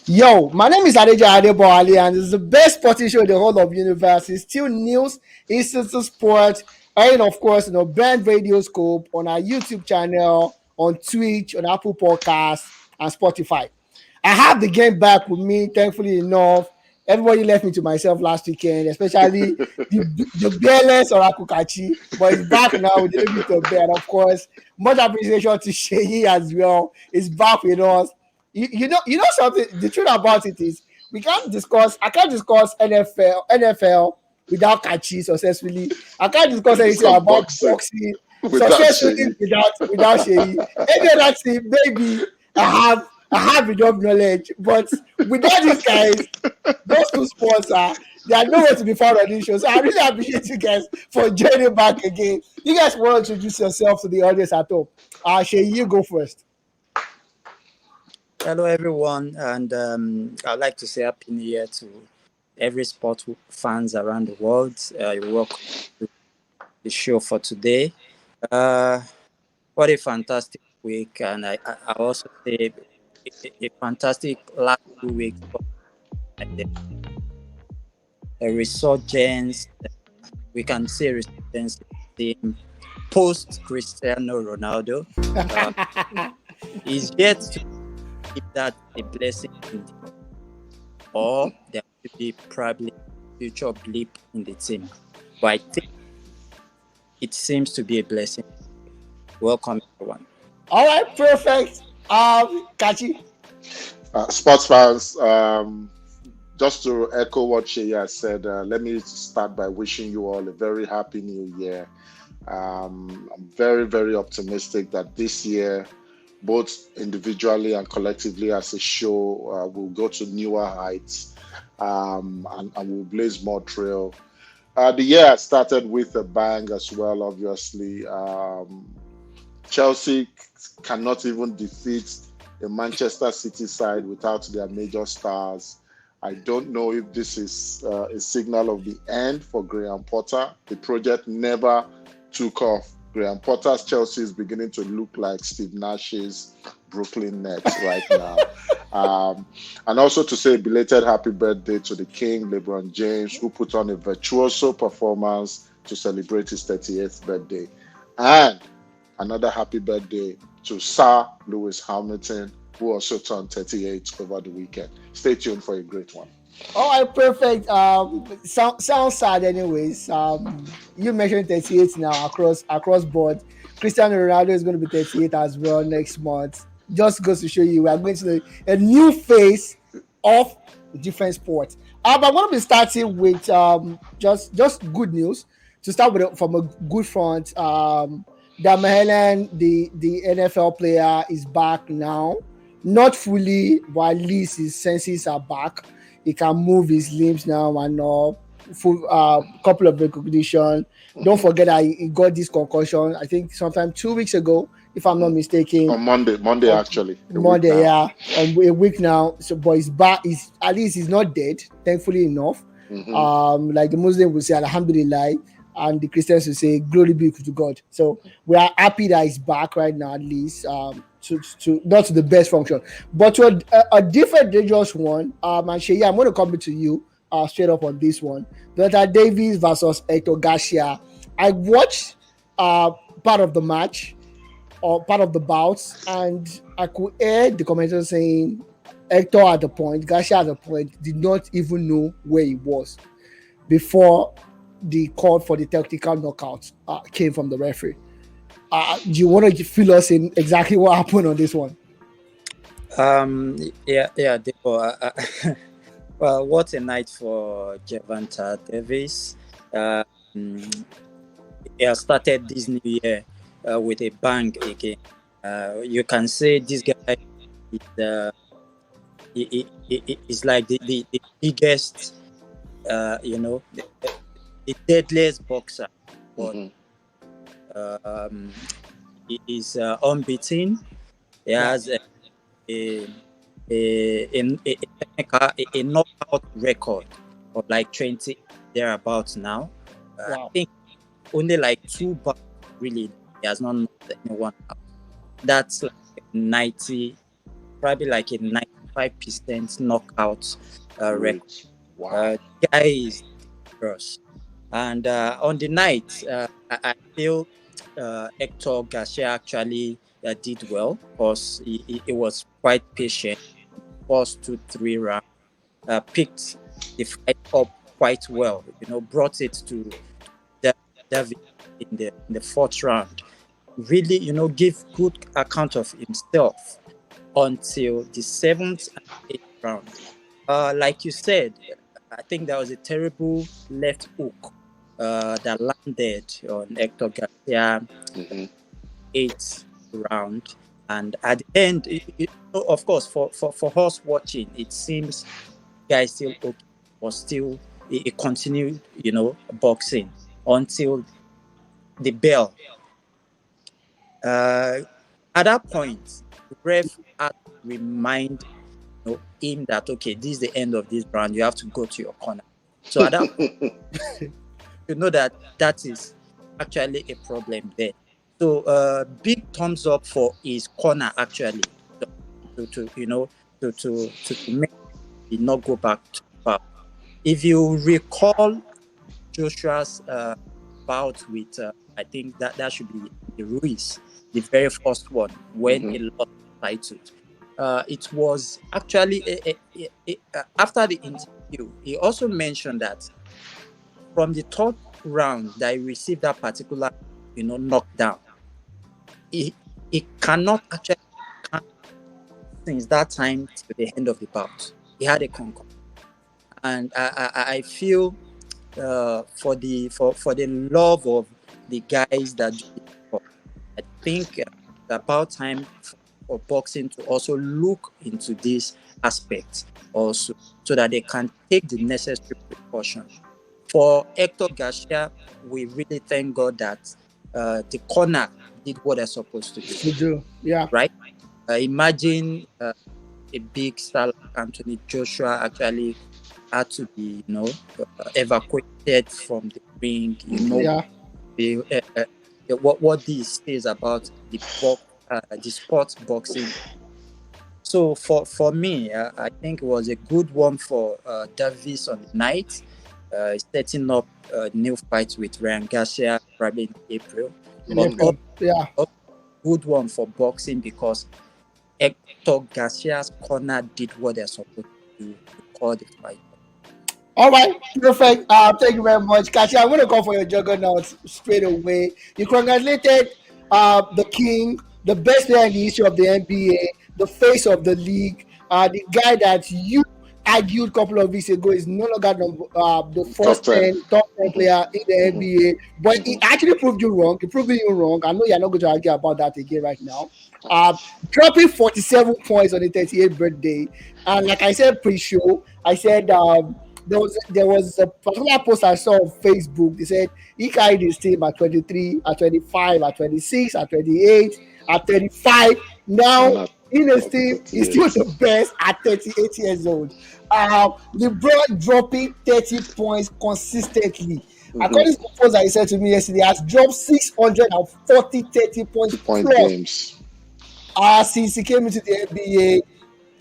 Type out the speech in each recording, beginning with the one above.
Yo, my name is Adeja Adeboali, and it's the best sporting show in the whole of universe. It's still news, instant sport, and of course, Band Radio Scope on our YouTube channel, on Twitch, on Apple Podcasts, and Spotify. I have the game back with me, thankfully enough. Everybody left me to myself last weekend, especially the bearless Oracle Kachi, but he's back now with a little bit of bear. Of course, much appreciation to Sheyi as well. He's back with us. You know something. The truth about it is we can't discuss. I can't discuss NFL without Kachi successfully. I can't discuss anything Discuss about boxing boxing without successfully Sheyi. without Sheyi. Any other team, maybe I have enough knowledge, but without these guys, those two sports they are nowhere to be found on this show. So I really appreciate you guys for joining back again. You guys want to introduce yourself to the audience at home. Sheyi, you go first. Hello, everyone, and I'd like to say Happy New Year to every sport fans around the world. You're welcome to the show for today. Uh, what a fantastic week, and I also say a fantastic last 2 weeks. Like a resurgence, we can say resurgence in the post Cristiano Ronaldo. Is yet to give that a blessing or there will be probably future blip in the team. But I think it seems to be a blessing. Welcome, everyone. All right, perfect. Kachi. Sports fans, just to echo what Sheyi has said, let me start by wishing you all a very happy new year. I'm very, very optimistic that this year, both individually and collectively as a show, will go to newer heights, and will blaze more trail. The year started with a bang as well, obviously. Chelsea cannot even defeat the Manchester City side without their major stars. I don't know if this is a signal of the end for Graham Potter. The project never took off. Graham Potter's Chelsea is beginning to look like Steve Nash's Brooklyn Nets right now. And also to say a belated happy birthday to the King, LeBron James, who put on a virtuoso performance to celebrate his 38th birthday. And another happy birthday to Sir Lewis Hamilton, who also turned 38 over the weekend. Stay tuned for a great one. All right, perfect. Sounds sad, anyways. You mentioned 38 now across board. Cristiano Ronaldo is going to be 38 as well next month. Just goes to show you we are going to a new phase of different sports. But I'm going to be starting with just good news to start with from a good front. Damahelan, the NFL player, is back now. Not fully, but at least his senses are back. He can move his limbs now and full couple of recognition. Don't forget that he got this concussion, I think sometime 2 weeks ago, if I'm not mistaken. On Monday actually. Monday, yeah. A week now. So, but he's back. At least he's not dead, thankfully enough. Mm-hmm. Like the Muslim will say, Alhamdulillah, and the Christians will say, glory be to God. So we are happy that he's back right now, at least. To not to the best function, but to a different dangerous one. And Sheyi, I'm going to come to you straight up on this one. Dr. Davies versus Hector Garcia. I watched part of the match or part of the bouts, and I could hear the commentator saying Hector at the point, Garcia at the point, did not even know where he was before the call for the technical knockout came from the referee. Do you want to fill us in exactly what happened on this one? Yeah. Well, what a night for Gervonta Davis. He has started this new year with a bang again. You can say this guy is like the biggest, the deadliest boxer. But he is unbeaten. He has a knockout record of like 20 thereabouts now. Wow. I think only like 2 bouts really he has not knocked anyone out. That's like 90, probably like a 95% 95% knockout record. Great. Wow. Guy is dangerous. And on the night, I feel Hector Garcia actually did well because he was quite patient. First 2-3 rounds, picked the fight up quite well. Brought it to David in the fourth round. Really, give good account of himself until the seventh and eighth round. Like you said, I think there was a terrible left hook that landed on Hector Garcia Mm-hmm. eighth round. And at the end, of course, for us watching, it seems guy still okay, but still he continued, boxing until the bell. Uh, at that point, the ref had to remind him that okay, this is the end of this round. You have to go to your corner. So at that point, you know that is actually a problem there. So big thumbs up for his corner actually to make it not go back to foul. If you recall Joshua's bout with I think that should be the Ruiz, the very first one when Mm-hmm. he lost the title. It was actually after the interview, he also mentioned that from the third round that he received that particular, knockdown, he cannot actually count since that time to the end of the bout. He had a concussion, and I feel for the love of the guys that do it, I think it's about time for boxing to also look into this aspect also, so that they can take the necessary precautions. For Hector Garcia, we really thank God that the corner did what they're supposed to do, You do, yeah. right? Imagine a big star like Anthony Joshua actually had to be, evacuated from the ring. Yeah. What this says about the sport boxing. So for me, I think it was a good one for Davis on the night, setting up a new fight with Ryan Garcia probably in April. In But also April. Yeah. a good one for boxing because Hector Garcia's corner did what they're supposed to do to call the fight. All right, perfect. Thank you very much, Kachi. I'm going to call for your juggernaut straight away. You congratulated the king, the best player in the history of the NBA, the face of the league, the guy that you argued a couple of weeks ago is no longer the Top first 10. top 10 Mm-hmm. player in the Mm-hmm. NBA. But he Mm-hmm. actually proved you wrong. He proved you wrong. I know you're not going to argue about that again right now. Dropping 47 points on the 38th birthday. And like I said pre-show, I said there was a particular post I saw on Facebook. They said he carried his team at 23, at 25, at 26, at 28, at 35. And Now at in his team, he's still 38. the best at 38 years old. LeBron dropping 30 points consistently. Mm-hmm. According to the post that he said to me yesterday, he has dropped 640 30 points 2 point plus games. since he came into the NBA.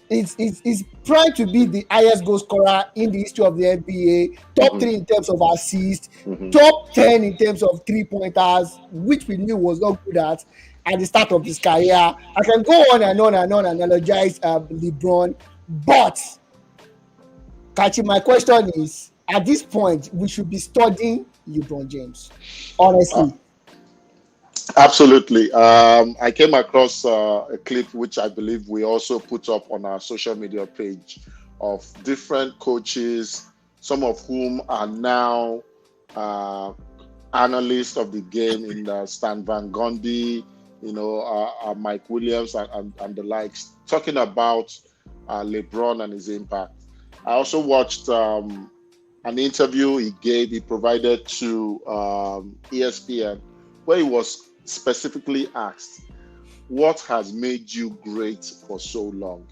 It's primed to be the highest goal scorer in the history of the NBA, top Mm-hmm. 3 in terms of assists, Mm-hmm. top 10 in terms of 3-pointers, which we knew was not good at the start of his career. I can go on and on and on and analogize LeBron, but Kachi, my question is: at this point, we should be studying LeBron James, Uh, honestly. Absolutely. I came across a clip which I believe we also put up on our social media page of different coaches, some of whom are now uh, analysts of the game in Stan Van Gundy, Mike Williams, and the likes, talking about LeBron and his impact. I also watched an interview he provided to ESPN, where he was specifically asked, what has made you great for so long?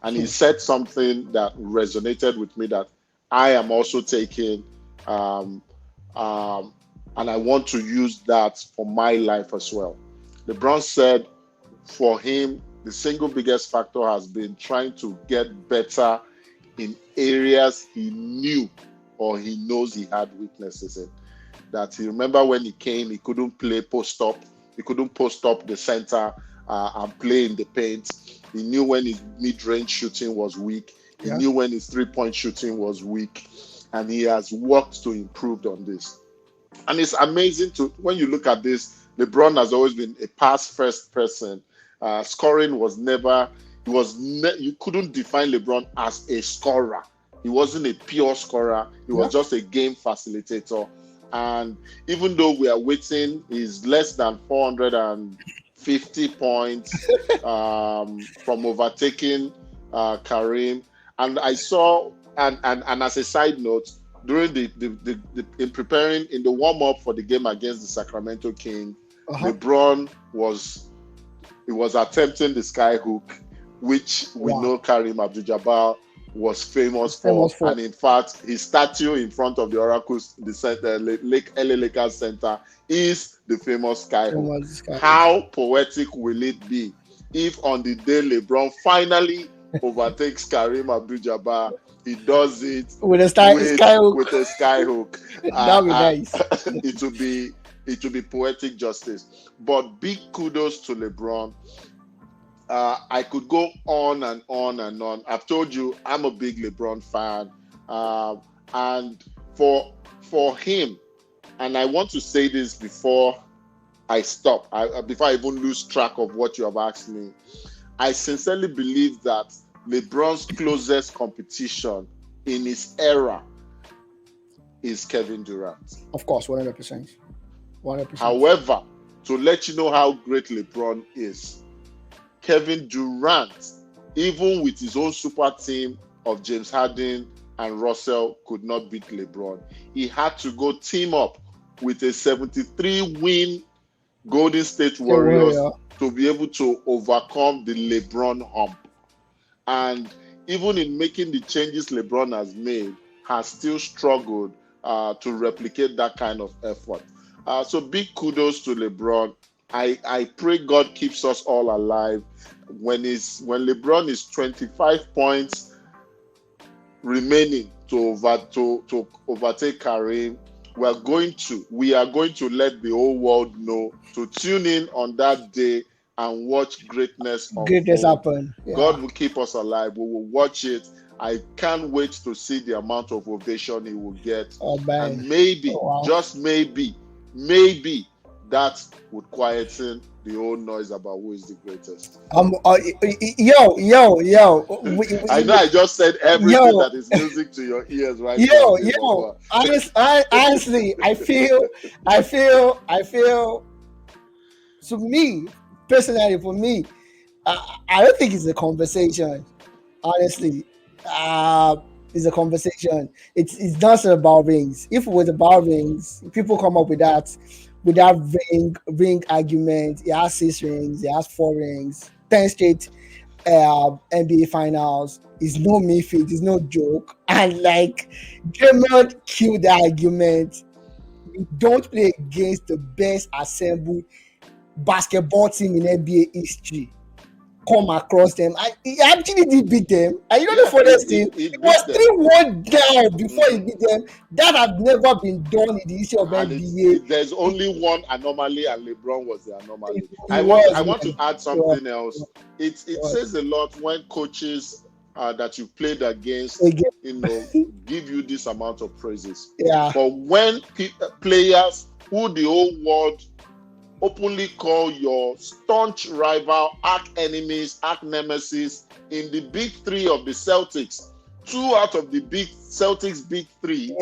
And he said something that resonated with me that I am also taking, um, um, and I want to use that for my life as well. LeBron said for him, the single biggest factor has been trying to get better in areas he knew or he knows he had weaknesses in. That he remember when he came, he couldn't play post up. He couldn't post up the center and play in the paint. He knew when his mid-range shooting was weak. He knew when his three-point shooting was weak. And he has worked to improve on this. And it's amazing when you look at this, LeBron has always been a pass-first person. Scoring was never, you couldn't define LeBron as a scorer. He wasn't a pure scorer. He was just a game facilitator. And even though we are waiting, he's less than 450 points from overtaking Kareem. And I saw, and as a side note, during in preparing in the warm-up for the game against the Sacramento Kings, LeBron was attempting the sky hook, which we know Kareem Abdul-Jabbar was famous for. And in fact, his statue in front of the Oracles, the LA Lakers Center, is the famous sky hook. How poetic will it be if on the day LeBron finally overtakes Kareem Abdul-Jabbar, he does it with a sky hook? That would be nice. It will be poetic justice. But big kudos to LeBron. I could go on and on and on. I've told you I'm a big LeBron fan, and for him, and I want to say this before I stop, before I even lose track of what you have asked me. I sincerely believe that LeBron's closest competition in his era is Kevin Durant. Of course, 100%. 100%. However, to let you know how great LeBron is, Kevin Durant, even with his own super team of James Harden and Russell, could not beat LeBron. He had to go team up with a 73-win Golden State Warriors to be able to overcome the LeBron hump. And even in making the changes LeBron has made, has still struggled to replicate that kind of effort. So big kudos to LeBron. I pray God keeps us all alive. When LeBron is 25 points remaining to overtake Kareem, we are going to let the whole world know to tune in on that day and watch greatness happen. Yeah. God will keep us alive. We will watch it. I can't wait to see the amount of ovation he will get. And maybe, just maybe, that would quieten the whole noise about who is the greatest. I know I just said everything that is music to your ears right now. Honestly, I feel to me, personally, for me, I don't think it's a conversation. Honestly, it's a conversation. It's not about rings. If it was about rings, people come up with that ring argument. He has 6 rings. He has 4 rings. 10 straight NBA finals. It's no mythic. It's no joke. And like Draymond killed the argument. You don't play against the best assembled basketball team in NBA history. Come across them. He actually did beat them. And you know the funniest thing? It was 3-1 down before he beat them. That had never been done in the history of NBA. There's only one anomaly, and LeBron was the anomaly. I want to add something else. It says a lot when coaches that you played against, give you this amount of praises. Yeah. But when players who the whole world openly call your staunch rival, arch enemies, arch nemesis in the big 3 of the Celtics, 2 out of the Celtics big 3,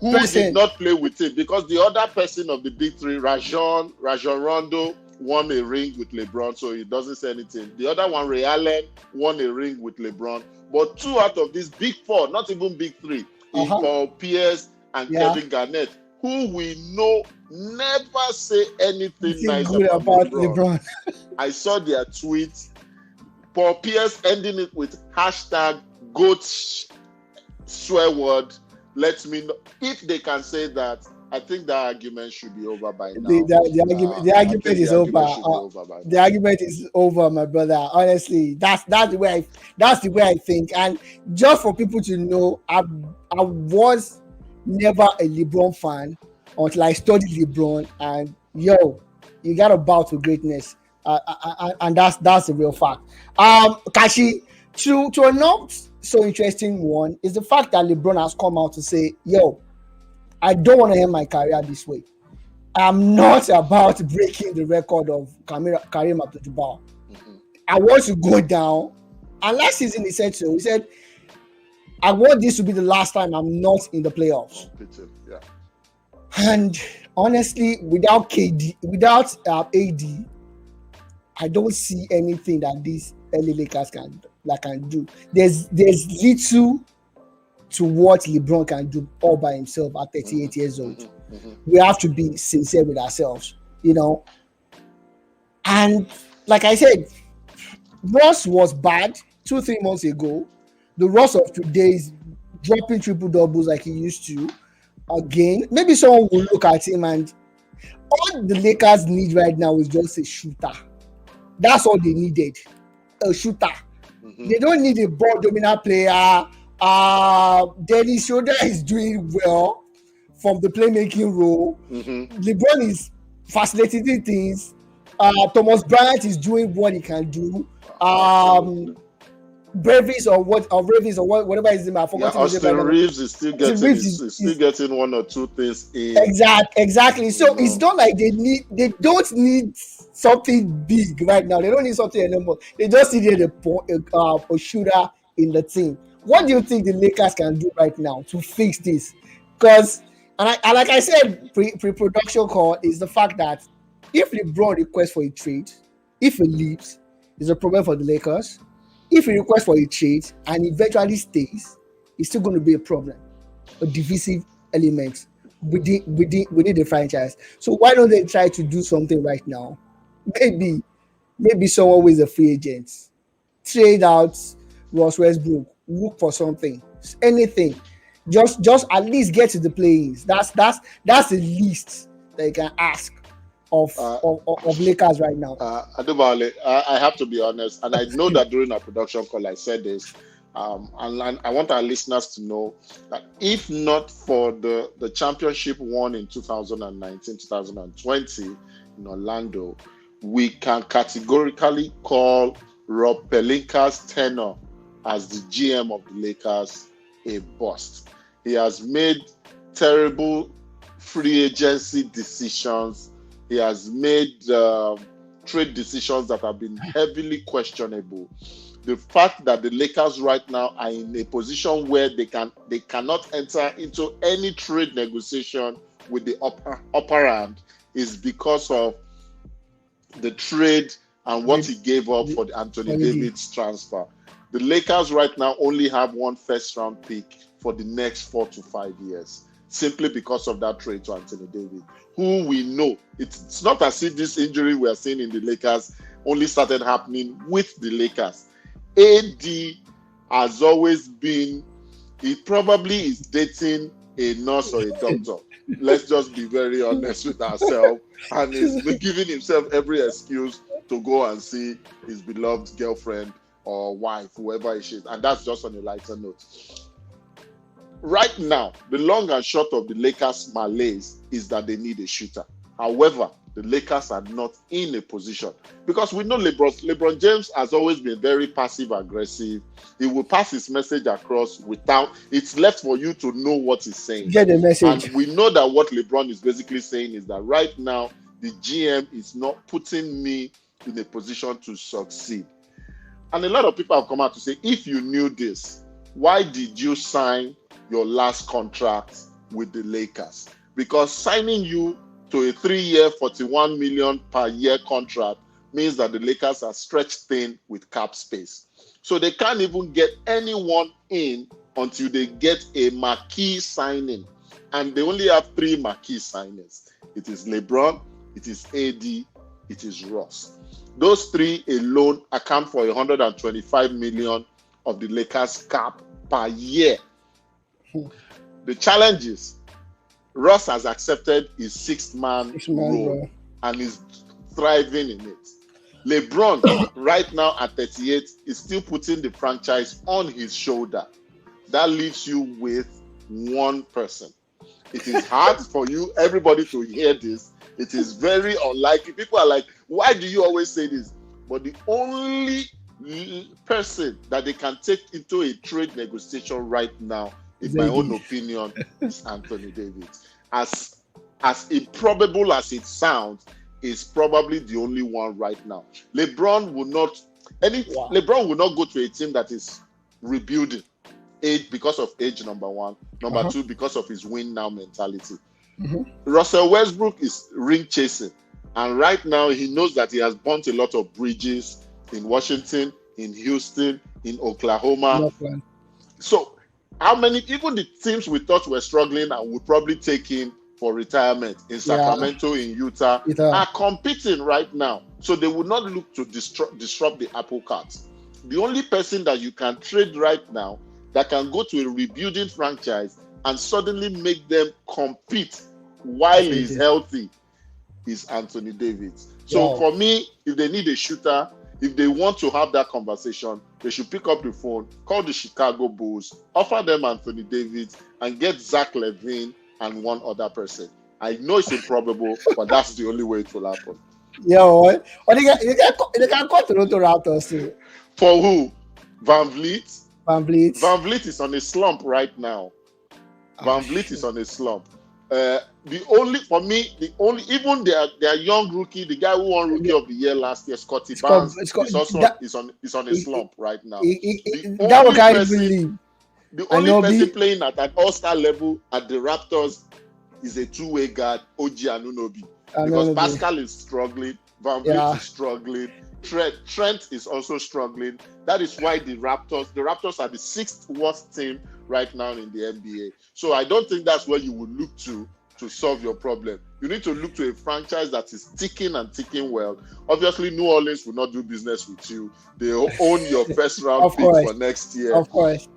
who did not play with it, because the other person of the big 3, Rajon Rondo, won a ring with LeBron, so he doesn't say anything. The other one, Ray Allen, won a ring with LeBron. But 2 out of these big 4, not even big 3, Paul Pierce and Kevin Garnett, who we know never say anything nice about LeBron. I saw their tweets. Paul Pierce ending it with #GOAT swear word. Let me know if they can say that. I think that argument should be over by the, now. the, the argument the I argument think the is over. argument should be over by The now. argument is over, my brother. Honestly, that's the way I think. And just for people to know, I was never a LeBron fan until I studied LeBron, and yo, you got to bow to greatness, and that's the real fact. Kashi, to a not so interesting one is the fact that LeBron has come out to say, yo, I don't want to end my career this way. I'm not about breaking the record of Kareem Abdul-Jabbar. Mhm. I want to go down. And last season he said so. He said, I want this to be the last time I'm not in the playoffs. Yeah. And honestly, without KD, without AD, I don't see anything that these LA Lakers can do. There's little to what LeBron can do all by himself at 38 years old. We have to be sincere with ourselves, you know. And like I said, Ross was bad 2-3 months ago. The Ross of today is dropping triple doubles like he used to. Again, maybe someone will look at him, and all the Lakers need right now is just a shooter. That's all they needed, a shooter. They don't need a ball dominant player. Dennis Schroeder is doing well from the playmaking role. LeBron is facilitating things. Thomas Bryant is doing what he can do. Bravis or whatever his name. I forgot his name. Austin Reeves is still getting Reeves getting one or two things in. Exactly. So it's not like they don't need something big right now. They don't need something anymore. They just needed a shooter in the team. What do you think the Lakers can do right now to fix this? Because and like I said pre-production call is the fact that if LeBron requests for a trade, if he leaves, it's a problem for the Lakers. If he requests for a trade and eventually stays, it's still going to be a problem, a divisive element within the franchise. So why don't they try to do something right now? Maybe someone who is a free agent, trade out Ross Westbrook, look for something, anything, just at least get to the play-ins. That's the least that you can ask of Lakers right now. Adubale, I have to be honest, and I know that during our production call I said this, and I want our listeners to know that if not for the championship won in 2019, 2020 in Orlando, we can categorically call Rob Pelinka's tenure as the GM of the Lakers a bust. He has made terrible free agency decisions. He has made trade decisions that have been heavily questionable. The fact that the Lakers right now are in a position where they cannot enter into any trade negotiation with the upper hand is because of the trade and what he gave up for the Anthony Davis transfer. The Lakers right now only have one first-round pick for the next 4 to 5 years, simply because of that trade to Anthony Davis, who we know, it's not as if this injury we are seeing in the Lakers only started happening with the Lakers. AD has always been, he probably is dating a nurse or a doctor. Let's just be very honest with ourselves. And he's giving himself every excuse to go and see his beloved girlfriend or wife, whoever she is. And that's just on a lighter note. Right now, the long and short of the Lakers' malaise is that they need a shooter. However, the Lakers are not in a position, because we know LeBron James has always been very passive aggressive. He will pass his message across without, it's left for you to know what he's saying. Get the message. And we know that what LeBron is basically saying is that right now the GM is not putting me in a position to succeed. And a lot of people have come out to say, if you knew this, why did you sign your last contract with the Lakers? Because signing you to a 3-year, $41 million per year contract means that the Lakers are stretched thin with cap space. So they can't even get anyone in until they get a marquee signing. And they only have 3 marquee signings. It is LeBron, it is AD, it is Ross. Those 3 alone account for $125 million of the Lakers cap per year. The challenge is, Ross has accepted his sixth man 6 months, role bro. and is thriving in it. LeBron, right now at 38, is still putting the franchise on his shoulder. That leaves you with one person. It is hard for you, everybody, to hear this. It is very unlikely. People are like, why do you always say this? But the only person that they can take into a trade negotiation right now, in my own Zaydi. opinion, is Anthony Davis. As improbable as it sounds, is probably the only one right now. LeBron will not Wow. LeBron will not go to a team that is rebuilding. Age, because of age, number one. Number Uh-huh. two, because of his win now mentality. Mm-hmm. Russell Westbrook is ring chasing. And right now, he knows that he has burnt a lot of bridges in Washington, in Houston, in Oklahoma. No plan. So, how many, even the teams we thought were struggling and would probably take him for retirement in Yeah. Sacramento, in Utah, are competing right now. So, they would not look to disrupt the apple cart. The only person that you can trade right now that can go to a rebuilding franchise and suddenly make them compete while he's healthy is Anthony Davis. So for me, if they need a shooter, if they want to have that conversation, they should pick up the phone, call the Chicago Bulls, offer them Anthony Davis, and get Zach LaVine and one other person. I know it's improbable, but that's the only way it will happen. Or they can call Toronto Raptors too. For who? Van Vliet? Van Vliet. Van Vliet is on a slump right now. Van Vliet is on a slump. The only even their young rookie, the guy who won Rookie of the Year last year, Scotty Barnes, is on a slump right now. The only person playing at an all-star level at the Raptors is a two-way guard, OG Anunoby. Because Pascal is struggling, Van Vliet is struggling, Trent is also struggling. That is why the Raptors are the sixth worst team right now in the NBA. So I don't think that's where you would look to solve your problem. You need to look to a franchise that is ticking and ticking well. Obviously, New Orleans will not do business with you. They own your first round pick for next year. Of course.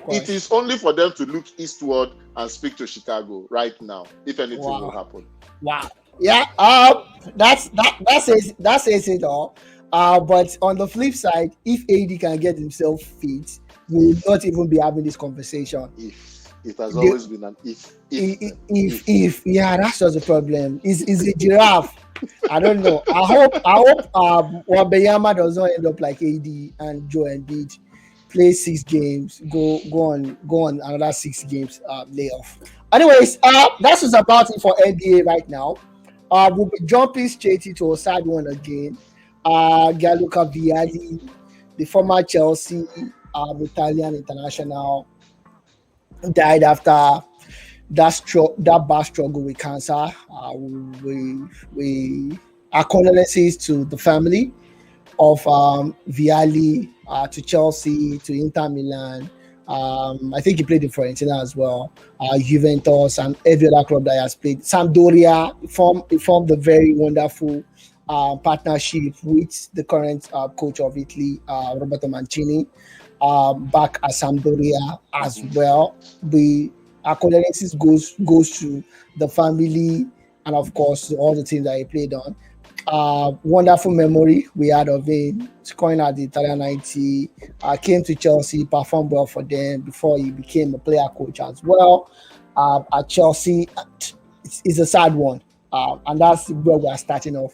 It is only for them to look eastward and speak to Chicago right now, if anything will happen. Wow. Yeah. That says it all. But on the flip side, if AD can get himself fit, we will not even be having this conversation. If it has always been an if. Yeah, that's just the problem. Is a giraffe. I don't know. I hope Wembanyama does not end up like AD and Joe Embiid, play 6 games, go on another 6 games layoff. Anyways, that's what's about it for NBA right now. We'll be jumping straight into a side one again. Gianluca Vialli, the former Chelsea Italian international, died after that bad struggle with cancer. Our condolences to the family of Vialli, to Chelsea, to Inter Milan. I think he played in Fiorentina as well, Juventus, and every other club that he has played. Sampdoria formed a very wonderful partnership with the current coach of Italy, Roberto Mancini, back at Sampdoria as well. Our condolences goes to the family and of course all the teams that he played on. Wonderful memory we had of him scoring at the Italian 90. Came to Chelsea, performed well for them before he became a player coach as well. At Chelsea, it's a sad one, and that's where we are starting off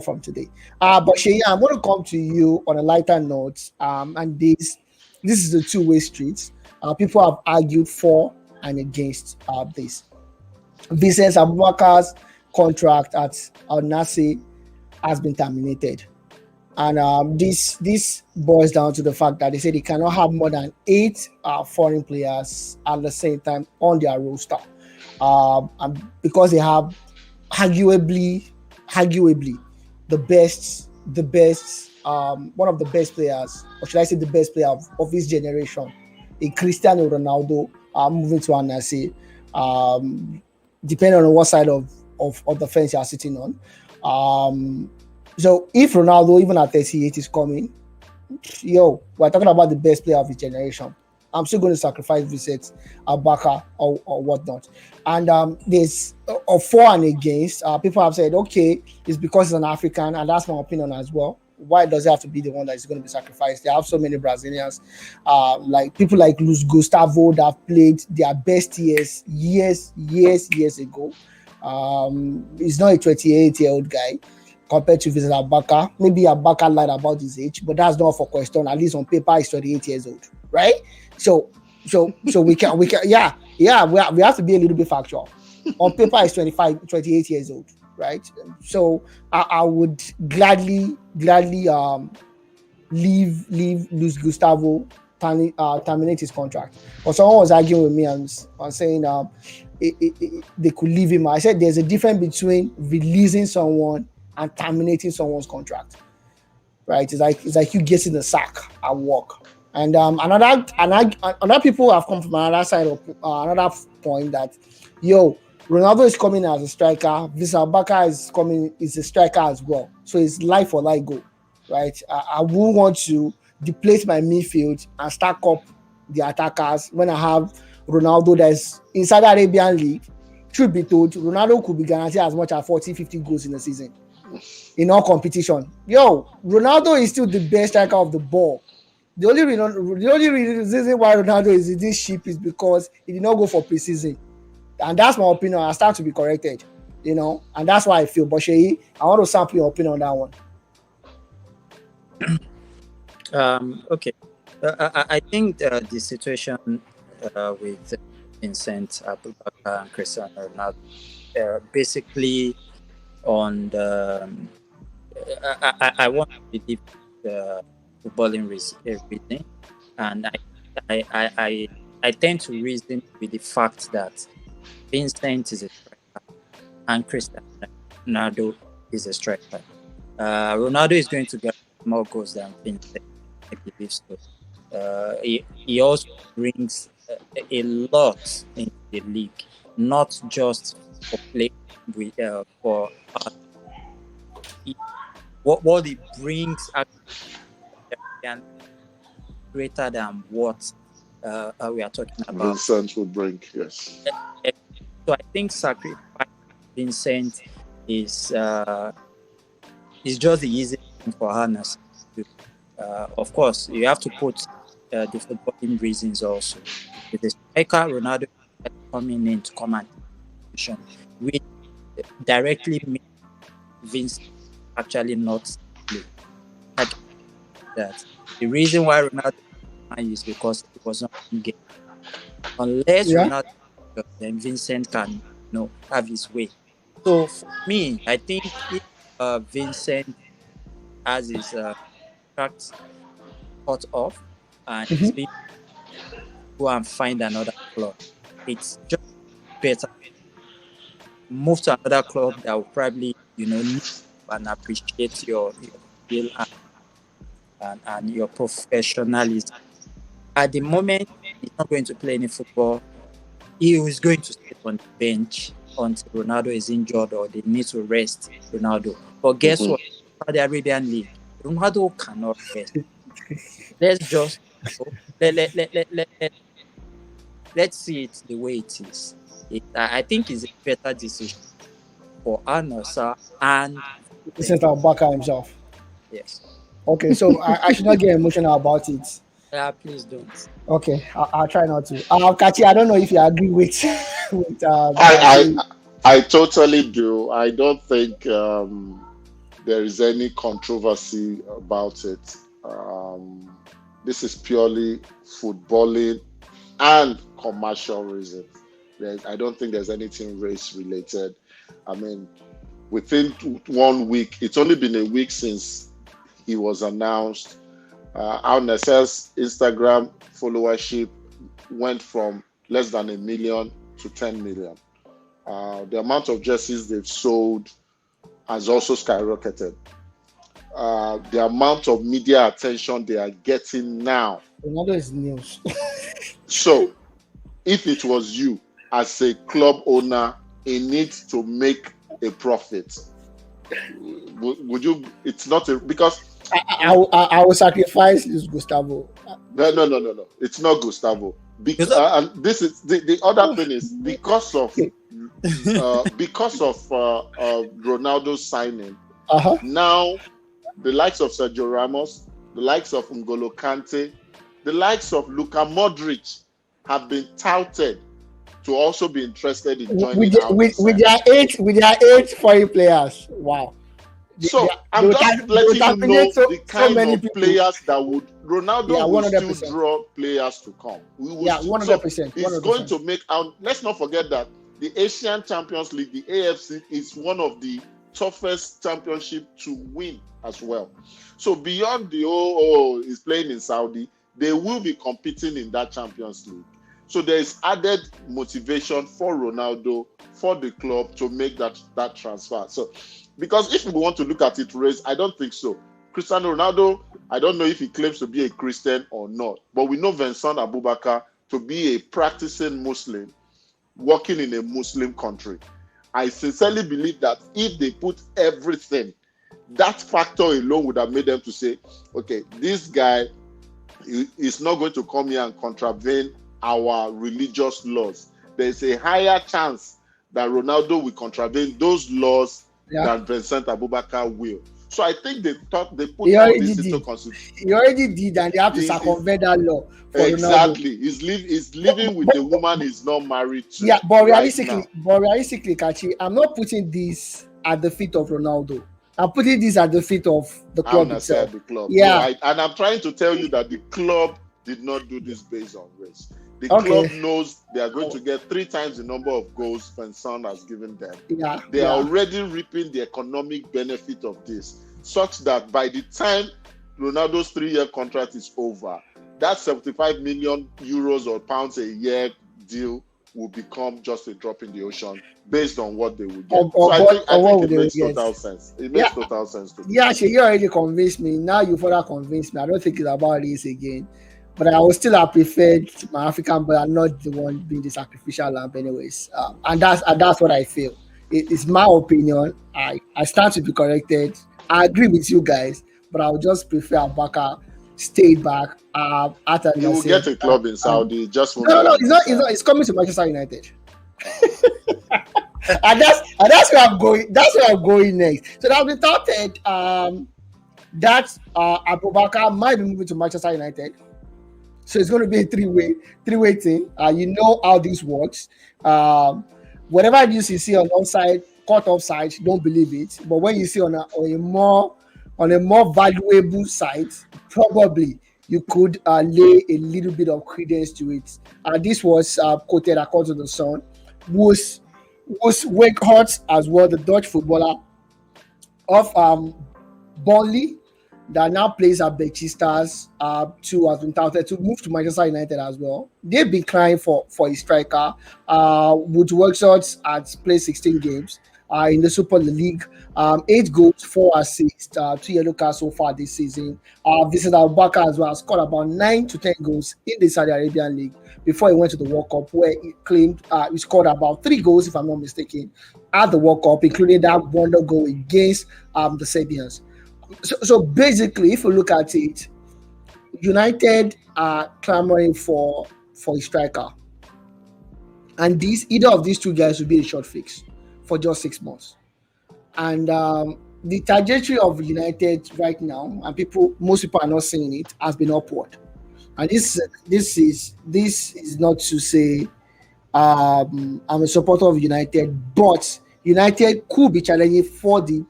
from today. But Sheyi, I'm going to come to you on a lighter note, and this is a two-way street. People have argued for and against this. Vincent Abubakar's contract at Al Nassr has been terminated, and this boils down to the fact that they say they cannot have more than 8 foreign players at the same time on their roster, and because they have arguably the best one of the best players, or should I say the best player of his generation, in Cristiano Ronaldo, moving to Al Nassr, depending on what side of the fence you are sitting on. So if Ronaldo, even at 38, is coming, we're talking about the best player of his generation. I'm still going to sacrifice Vincent Abaka or whatnot. And there's a for and against. People have said, okay, it's because he's an African, and that's my opinion as well. Why does it have to be the one that is going to be sacrificed? They have so many Brazilians, like people like Luis Gustavo that have played their best years ago. He's not a 28-year-old guy compared to Vincent Abaka. Maybe Abaka lied about his age, but that's not for question. At least on paper, he's 28 years old, right? So we can we have to be a little bit factual. On paper, he's 28 years old, right? So I would gladly leave Luis Gustavo terminate his contract. But someone was arguing with me and saying they could leave him. I said there's a difference between releasing someone and terminating someone's contract, right? It's like you getting the sack at work. And another people have come from another side of another point that Ronaldo is coming as a striker. Vincent Abaka is a striker as well. So it's life or life goal, right? I won't want to deplete my midfield and stack up the attackers when I have Ronaldo that is in Saudi Arabian league. Truth be told, Ronaldo could be guaranteed as much as 40, 50 goals in a season in all competition. Ronaldo is still the best striker of the ball. The only reason why Ronaldo is in this ship is because he did not go for preseason. And that's my opinion. I start to be corrected, and that's why I feel. But Sheyi, I want to sample your opinion on that one. Okay. I think the situation with Vincent Abubakar and Cristiano Ronaldo basically on the. I want to believe the footballing reason, and I tend to reason with the fact that Vincent is a striker and Cristiano Ronaldo is a striker. Ronaldo is going to get more goals than Vincent, I believe so. He also brings a lot in the league, not just for play for what he brings greater than what we are talking about. Vincent would bring, yes. So I think sacrifice Vincent is just the easy thing for Hannes to do. Of course, you have to put the footballing reasons also. With the striker, Ronaldo coming in to come and position, which directly makes Vincent actually not play. Like that. The reason why Ronaldo is because it was not in game. Unless Ronaldo, then Vincent can have his way. So for me, I think if Vincent has his contract cut off and he's being go and find another club, it's just better move to another club that will probably need and appreciate your skill and your professionalism. At the moment, he's not going to play any football. He is going to sit on the bench until Ronaldo is injured or they need to rest Ronaldo. But guess what? Saudi Arabian League, Ronaldo cannot rest. Let's just let's see it the way it is. I think it's a better decision for Al-Nassr and Vincent Abubakar himself. Yes. Okay, so I should not get emotional about it. Yeah, please don't. Okay, I'll try not to. Kachi, I don't know if you agree with. I totally do. I don't think there is any controversy about it. This is purely footballing and commercial reasons. I don't think there's anything race related. I mean, within 1 week, it's only been a week since he was announced. Al-Nassr's Instagram followership went from less than 1 million to 10 million. The amount of jerseys they've sold has also skyrocketed. The amount of media attention they are getting now. Ronaldo is news. So, if it was you as a club owner, it needs to make a profit. Would you? It's not because I will sacrifice Luis Gustavo. No, no, no, no, no. It's not Gustavo. Because of, And this is the other thing is because of Ronaldo's signing. Uh-huh. Now, the likes of Sergio Ramos, the likes of N'Golo Kante, the likes of Luka Modric have been touted to also be interested in joining Al With Nassr. their eight foreign players. Wow. They, So they I'm will just they will letting you terminate know so, the so kind many of people. players that would Yeah, Ronaldo will still 100%. draw players to come. Yeah, So 100%. it's going 100%. to make out. Let's not forget that the Asian Champions League, the AFC, is one of the toughest championship to win as well. So beyond the he's playing in Saudi, they will be competing in that Champions League. So there is added motivation for Ronaldo, for the club to make that transfer. So because if we want to look at it, race, I don't think so. Cristiano Ronaldo, I don't know if he claims to be a Christian or not, but we know Vincent Abubakar to be a practicing Muslim working in a Muslim country. I sincerely believe that if they put everything, that factor alone would have made them to say, okay, this guy is not going to come here and contravene our religious laws. There's a higher chance that Ronaldo will contravene those laws than Vincent Abubakar will. So I think they put all this into consideration. He already did, and they have to circumvent that law for exactly. Ronaldo. He's living with a woman he's not married to. Yeah, but realistically, Kachi, I'm not putting this at the feet of Ronaldo. I'm putting this at the feet of the club itself. The club. Yeah, no, and I'm trying to tell you that the club did not do this based on race. The club knows they are going to get 3 times the number of goals Vincent has given them. Yeah, they are already reaping the economic benefit of this, such that by the time Ronaldo's 3-year contract is over, that 75 million euros or pounds a year deal will become just a drop in the ocean based on what they would get. I think it makes total sense. It makes total sense to me. Yeah, you already convinced me. Now you further convinced me. I don't think it's about this again. But I would still have preferred my African brother, not the one being the sacrificial lamb, anyways. And that's what I feel. It's my opinion. I stand to be corrected. I agree with you guys, but I would just prefer Abaka stayed back. He will get a club in Saudi. Just no, it's not. It's coming to Manchester United. and that's where I'm going. That's where I'm going next. So that we thought that Abubakar might be moving to Manchester United. So it's going to be a three-way thing. You know how this works. Whatever news you see on offside, caught offside, don't believe it. But when you see on a more valuable site, probably you could lay a little bit of credence to it. This was quoted according to the Sun. Was Weghorst as well, the Dutch footballer of Burnley, that now plays at Besiktas, has been touted to move to Manchester United as well. They've been crying for a striker. Wood Weghorst has played 16 games in the Super League, 8 goals, 4 assists, 2 yellow cards so far this season. Vincent Abubakar as well has scored about 9 to 10 goals in the Saudi Arabian League before he went to the World Cup, where he claimed he scored about 3 goals, if I'm not mistaken, at the World Cup, including that wonder goal against the Serbians. So basically, if you look at it, United are clamoring for a striker, and either of these two guys will be a short fix for just 6 months. And the trajectory of United right now, and most people are not seeing it, has been upward. And this is not to say I'm a supporter of United, but United could be challenging for the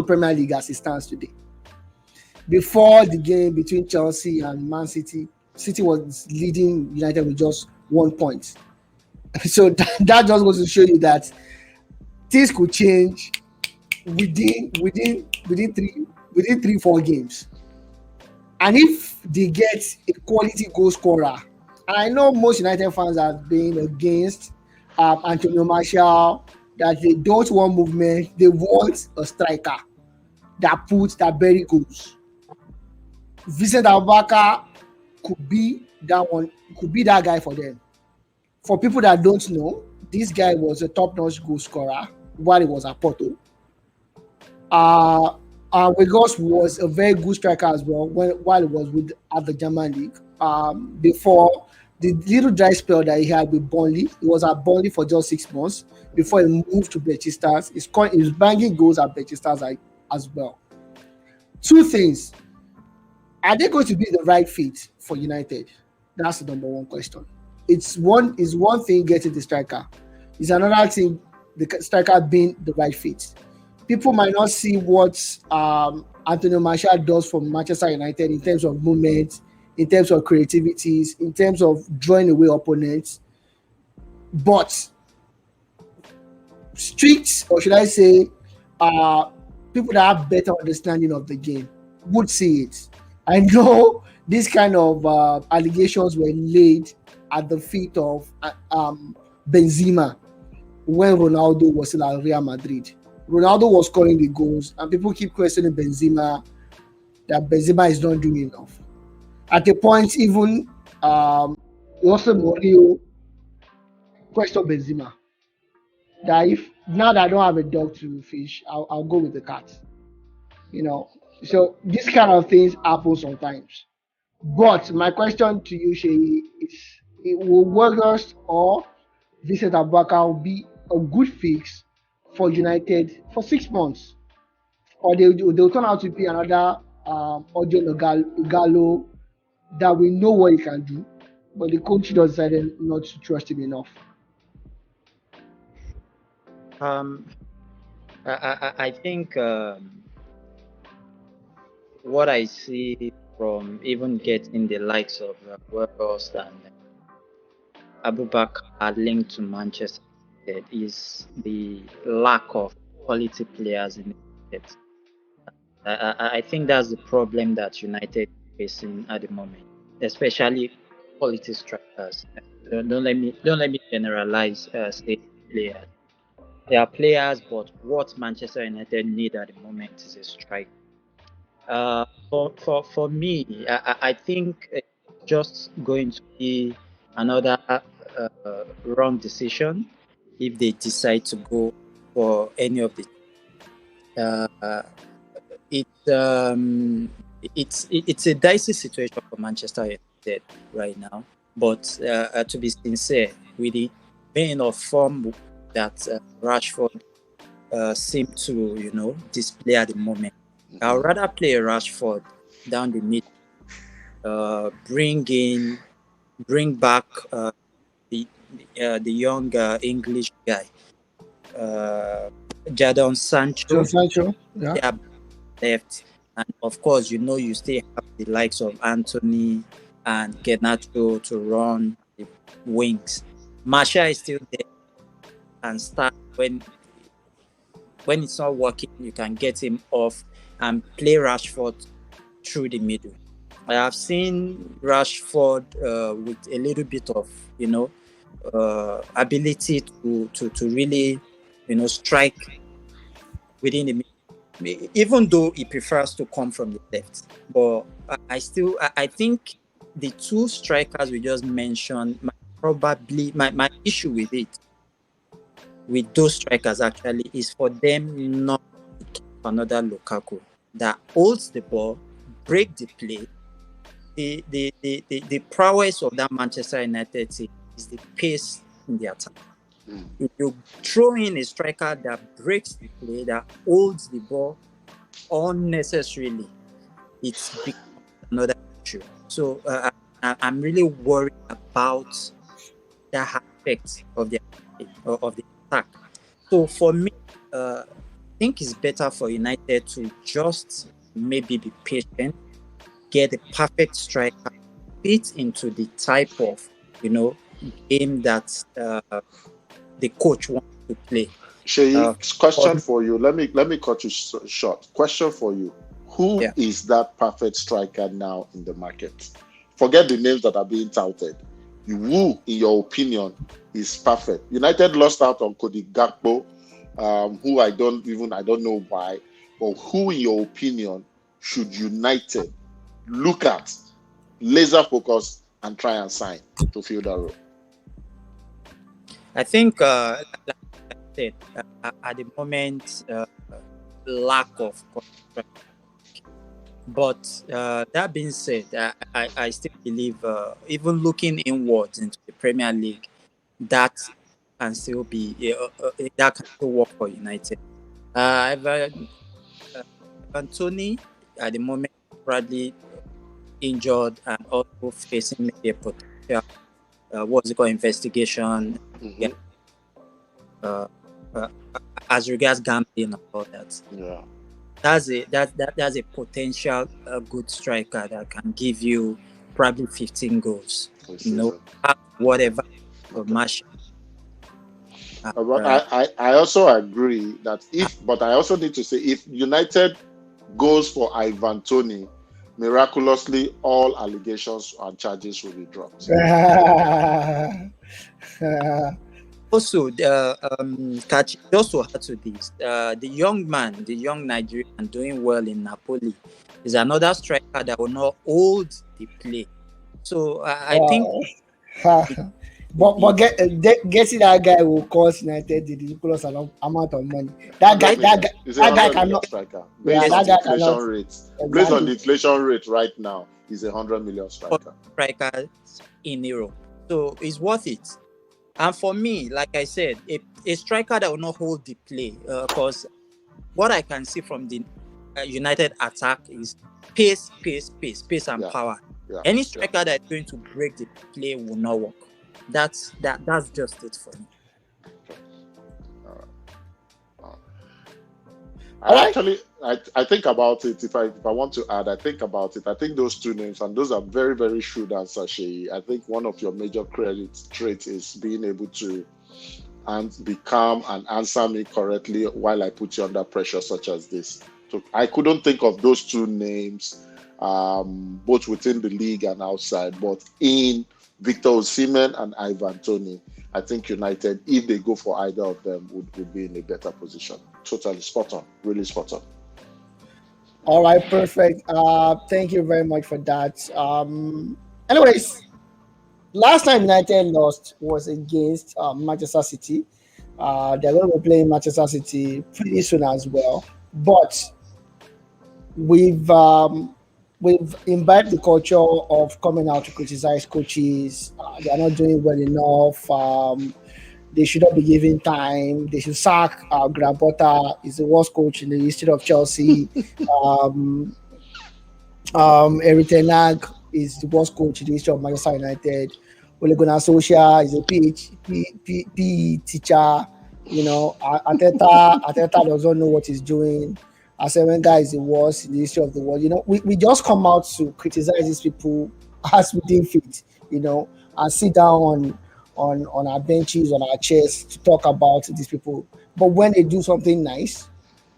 Premier League as it stands today. Before the game between Chelsea and Man City, City was leading United with just 1 point. So that just goes to show you that things could change within 3-4 games. And if they get a quality goal scorer, and I know most United fans have been against Antonio Martial, that they don't want movement, they want a striker that bury goals. Vincent Abubakar could be that one, could be that guy for them. For people that don't know, this guy was a top-notch goal scorer while he was at Porto. Weghorst was a very good striker as well while he was with at the German league. Before the little dry spell that he had with Burnley, he was at Burnley for just 6 months before he moved to Besiktas. He's banging goals at Besiktas as well. Two things: are they going to be the right fit for United? That's the number one question. It's one thing getting the striker. It's another thing the striker being the right fit. People might not see what Antonio Martial does for Manchester United in terms of movement, in terms of creativities, in terms of drawing away opponents. But strict, or should I say, uh, people that have better understanding of the game would see it. I know these kind of allegations were laid at the feet of Benzema when Ronaldo was still at Real Madrid. Ronaldo was scoring the goals, and people keep questioning Benzema that Benzema is not doing enough. At a point, even also Mourinho questioned Benzema that if now that I don't have a dog to fish, I'll go with the cat. You know, so these kind of things happen sometimes. But my question to you, Shay, is will Warriors or Vincent Abubakar be a good fix for United for 6 months? Or they'll turn out to be another Audio Igalo that we know what he can do, but the coach just decided not to trust him enough. Um, I think what I see from even getting the likes of Weghorst and Abubakar linked to Manchester United is the lack of quality players in the market. I think that's the problem that United is facing at the moment, especially quality strikers. Don't let me generalize say players. They are players, but what Manchester United need at the moment is a striker. For me, I think it's just going to be another wrong decision if they decide to go for any of the. Uh, it's it's a dicey situation for Manchester United right now. But to be sincere, with the vein of form that Rashford seemed to display at the moment, I'd rather play Rashford down the mid, bring back the the young English guy, uh, Jadon John Sancho. Sancho, yeah. Yeah, left, and of course, you still have the likes of Anthony and Garnacho to run the wings. Martial is still there and start when it's not working. You can get him off and play Rashford through the middle. I have seen Rashford with a little bit of ability to really strike within the middle, even though he prefers to come from the left. But I think the two strikers we just mentioned probably my issue with it with those strikers actually is for them not to keep another Lukaku that holds the ball, break the play. The prowess of that Manchester United team is the pace in the attack. If you throw in a striker that breaks the play, that holds the ball unnecessarily, it's become another issue. So I'm really worried about that aspect of the attack. So for me, I think it's better for United to just maybe be patient, get the perfect striker, fit into the type of game that the coach wants to play. Shay, For question me, for you. Let me cut you short. Question for you. Who yeah. is that perfect striker now in the market? Forget the names that are being touted. Who, in your opinion, is perfect? United lost out on Cody Gakpo, who I don't know why, but who, in your opinion, should United look at, laser focus, and try and sign to fill that role? I think, like I said, at the moment, lack of contract. But that being said, I still believe, even looking inwards into the Premier League, that can still be that can still work for United. Ivan Tony at the moment probably injured and also facing maybe a potential what's it called, investigation, yeah, Mm-hmm. uh, uh, as regards gambling and all that. Yeah. That's a potential good striker that can give you probably 15 goals. This You know, season. whatever Okay. match. But Uh, I also agree that but I also need to say if United goes for Ivan Tony, miraculously all allegations and charges will be dropped. Also, catch just to add to this, the young man, the young Nigerian doing well in Napoli, is another striker that will not hold the play. So I think it, but it, getting that guy will cost United the ridiculous amount of money. That guy, 100 that million. guy, Is a that guy 100 million cannot. striker. Yeah, Based on that the guy inflation cannot. rate. Based on the Exactly. inflation rate right now, he's a 100 million for striker. strikers in Europe, so it's worth it. And for me, like I said, a striker that will not hold the play, because what I can see from the United attack is pace, pace, pace, pace, and Yeah, power. yeah, Any yeah. striker that is going to break the play will not work. That's just it for me. Okay. All right. All right. All I right. actually, I think about it. If I want to add, I think about it. I think those two names, and those are very, very shrewd answers, Shay. I think one of your major credit traits is being able to and be calm and answer me correctly while I put you under pressure, such as this. So I couldn't think of those two names, both within the league and outside, but in Victor Osimhen and Ivan Tony, I think United, if they go for either of them, would be in a better position. Totally spot on, really spot on. All right. Perfect. Thank you very much for that. Anyways, last time United lost was against Manchester City. They're going to be playing Manchester City pretty soon as well. But we've um, we've imbibed the culture of coming out to criticize coaches. They are not doing well enough. They should not be given time. They should sack Graham Potter. He's the worst coach in the history of Chelsea. Um, Eric Ten Hag is the worst coach in the history of Manchester United. Ole Gunnar Solskjaer is a PE teacher. You know, Ateta doesn't know what he's doing. Arsene Wenger is the worst in the history of the world. You know, we just come out to criticize these people as we think fit. You know, and sit down on our benches, on our chairs to talk about these people. But when they do something nice,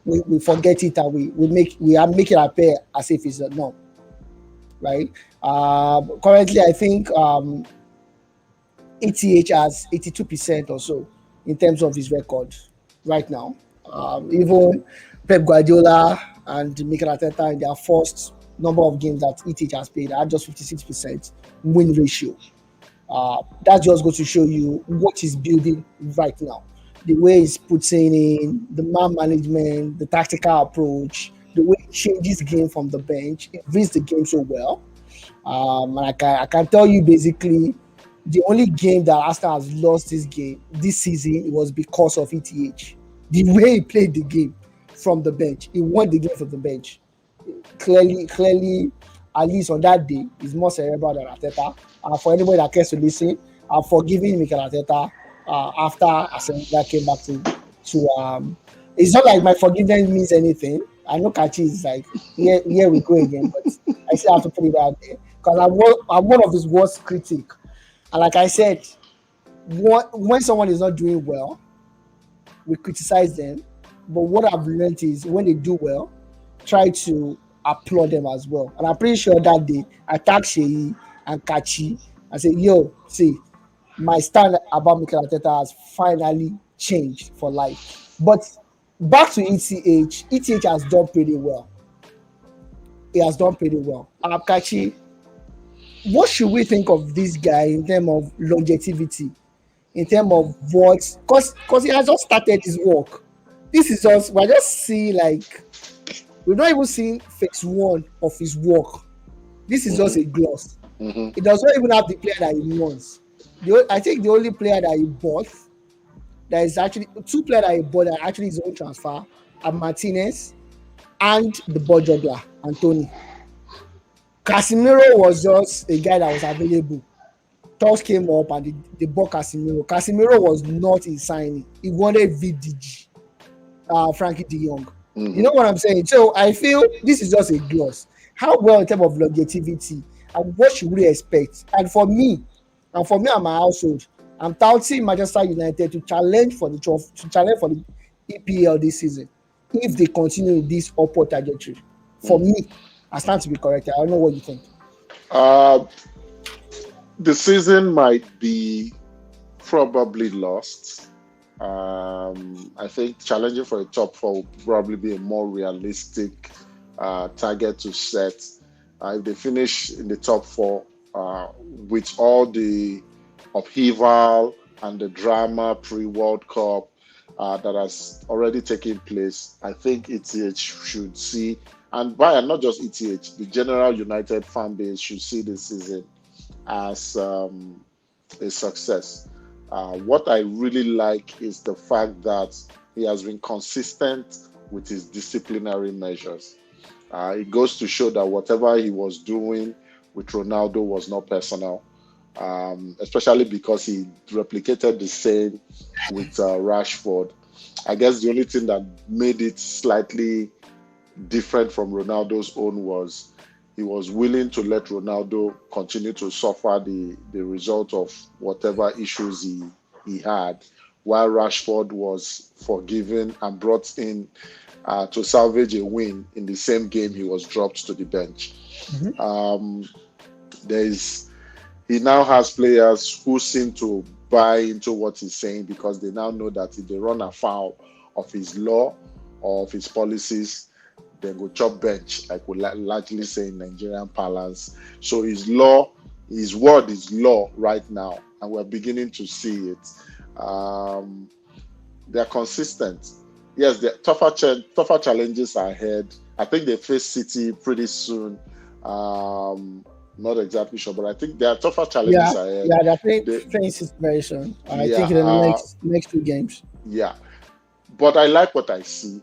we forget it and we are making it appear as if it's a norm, right? Currently, I think ETH has 82% or so in terms of his record right now. Even Pep Guardiola and Mikel Arteta in their first number of games that ETH has played are just 56% win ratio. That just goes to show you what he's building right now. The way he's putting in the man management, the tactical approach, the way he changes game from the bench, it reads the game so well. And I can tell you basically the only game that Arsenal has lost this season it was because of ETH. The way he played the game from the bench, he won the game from the bench. Clearly, at least on that day, he's more cerebral than Arteta. For anybody that cares to listen, I'm forgiving Mikel Arteta after Arsenal came back to. It's not like my forgiveness means anything. I know Kachi is like, here we go again, but I still have to put it out there because I'm one of his worst critics. And like I said, when someone is not doing well, we criticize them. But what I've learned is when they do well, try to applaud them as well. And I'm pretty sure that day I tagged Sheyi and Kachi and say, yo, see, my stand about Mikel Arteta has finally changed for life. But back to ETH, ETH has done pretty well. He has done pretty well. Kachi, what should we think of this guy in terms of longevity, in terms of what? Because he has just started his work. this is just we're just seeing like we're not even seeing phase one of his work. This is just Mm-hmm. a gloss. Mm-hmm. He does not even have the player that he wants. I think the only player that he bought that is actually two players that he bought that are actually his own transfer are Martinez and the ball juggler, Anthony. Casemiro was just a guy that was available. Talks came up and they bought Casemiro. Casemiro was not a signing. He wanted VDG, Frankie de Jong. You Mm-hmm. know what I'm saying? So I feel this is just a gloss. How well in terms of longevity and what should we expect? And for me and my household, I'm touting Manchester United to challenge for the trophy, to challenge for the EPL this season if they continue this upward trajectory. For Mm-hmm. me, I stand to be corrected. I don't know what you think. Uh, the season might be probably lost. I think challenging for a top four will probably be a more realistic target to set. If they finish in the top four, with all the upheaval and the drama pre-World Cup that has already taken place, I think ETH should see, and by and not just ETH, the general United fan base should see this season as a success. What I really like is the fact that he has been consistent with his disciplinary measures. It goes to show that whatever he was doing with Ronaldo was not personal, especially because he replicated the same with Rashford. I guess the only thing that made it slightly different from Ronaldo's own was he was willing to let Ronaldo continue to suffer the result of whatever issues he had, while Rashford was forgiven and brought in to salvage a win in the same game he was dropped to the bench. Mm-hmm. There's He now has players who seem to buy into what he's saying because they now know that if they run afoul of his law or of his policies, they go chop bench, like we largely say in Nigerian parlance. So his word is law right now, and we're beginning to see it. They're consistent. Yes, the tougher challenges are ahead. I think they face City pretty soon. Not exactly sure, but I think there are tougher Yeah, challenges ahead. yeah, they're playing They, Saints very soon. I yeah, think in the next two games. yeah. But I like what I see.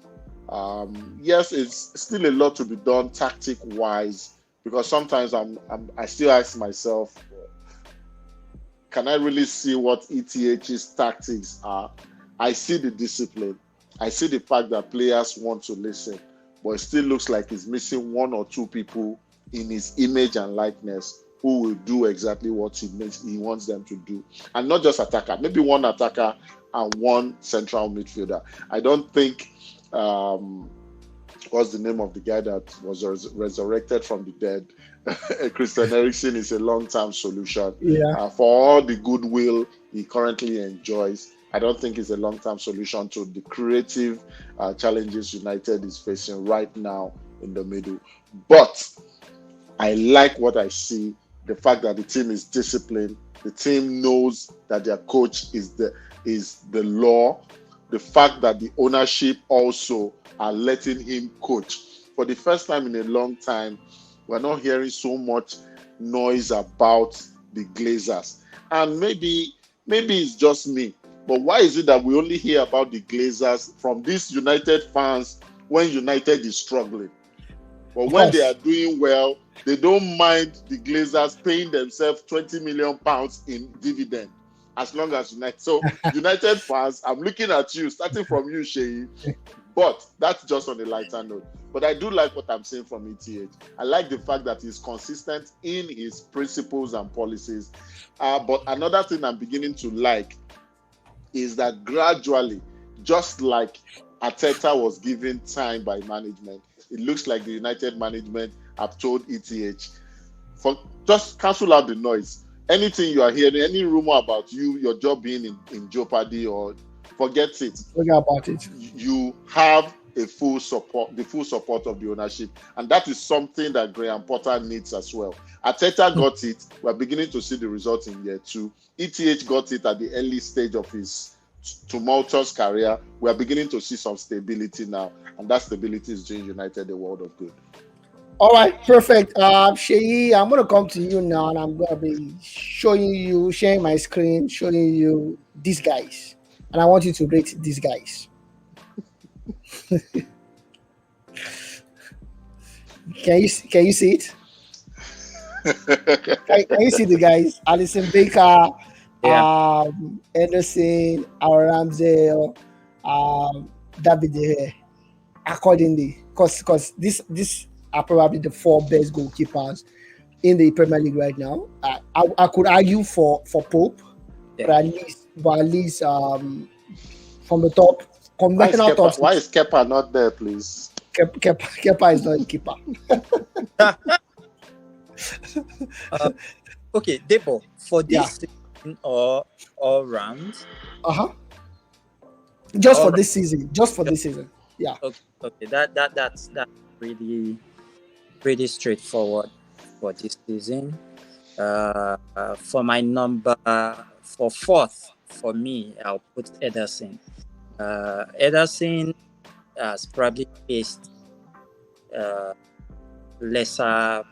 Yes, it's still a lot to be done tactic wise because sometimes I still ask myself, can I really see what ETH's tactics are? I see the discipline. I see the fact that players want to listen, but it still looks like he's missing one or two people in his image and likeness who will do exactly what he wants them to do. And not just attacker, maybe one attacker and one central midfielder. I don't think what's the name of the guy that was resurrected from the dead? Christian Eriksen is a long-term solution. Yeah. For all the goodwill he currently enjoys, I don't think it's a long-term solution to the creative challenges United is facing right now in the middle. But I like what I see. The fact that the team is disciplined, the team knows that their coach is the law. The fact that the ownership also are letting him coach. For the first time in a long time, we're not hearing so much noise about the Glazers. And maybe it's just me. But why is it that we only hear about the Glazers from these United fans when United is struggling? But Of when they are course. doing well, they don't mind the Glazers paying themselves £20 million in dividend as long as United. So United fans, I'm looking at you, starting from you, Sheyi. But that's just on a lighter note. But I do like what I'm saying from ETH. I like the fact that he's consistent in his principles and policies. But another thing I'm beginning to like is that gradually, just like Arteta was given time by management, it looks like the United management have told ETH, for just cancel out the noise. Anything you are hearing, any rumor about your job being in jeopardy, or forget it. Forget about it. You have the full support of the ownership, and that is something that Graham Potter needs as well. Arteta got it. We're beginning to see the results in year two. ETH got it at the early stage of his tumultuous career, we are beginning to see some stability now, and that stability is doing United a world of good. All right, perfect. Sheyi, I'm gonna come to you now, and I'm gonna be sharing my screen, showing you these guys, and I want you to rate these guys. Can you see it? Can you see the guys? Alison Baker, Yeah. Ederson, Aaron Ramsdale, David De Gea. Accordingly, because this are probably the four best goalkeepers in the Premier League right now. I could argue for Pope, Yeah. but at least from the top conventional top Why six, is Kepa not there, please? Kepa is not a keeper. Okay, Debo, for Yeah. this season or all round, Uh-huh. Just all for round. this season. Just for this season. Yeah. Okay. That's really pretty straightforward for this season. For my number for fourth, for me, I'll put Ederson. Ederson has probably faced uh, lesser,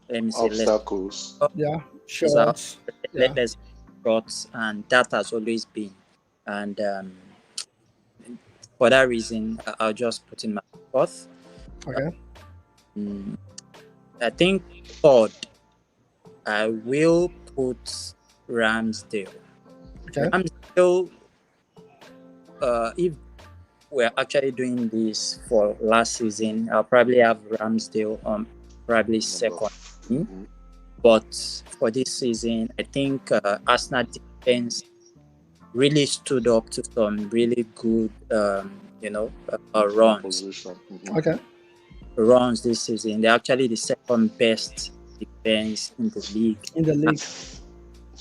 let me say, Obstacles. Yeah. lesser, Shorts. Yeah. less shots, and that has always been. And for that reason, I'll just put in my fourth. Okay. Mm, I think third, I will put Ramsdale. Okay. Ramsdale, if we're actually doing this for last season, I'll probably have Ramsdale probably second. Mhm. But for this season, I think Arsenal defense really stood up to some really good, runs. Position. Okay. Runs this season. They're actually the second best defense in the league. In the league.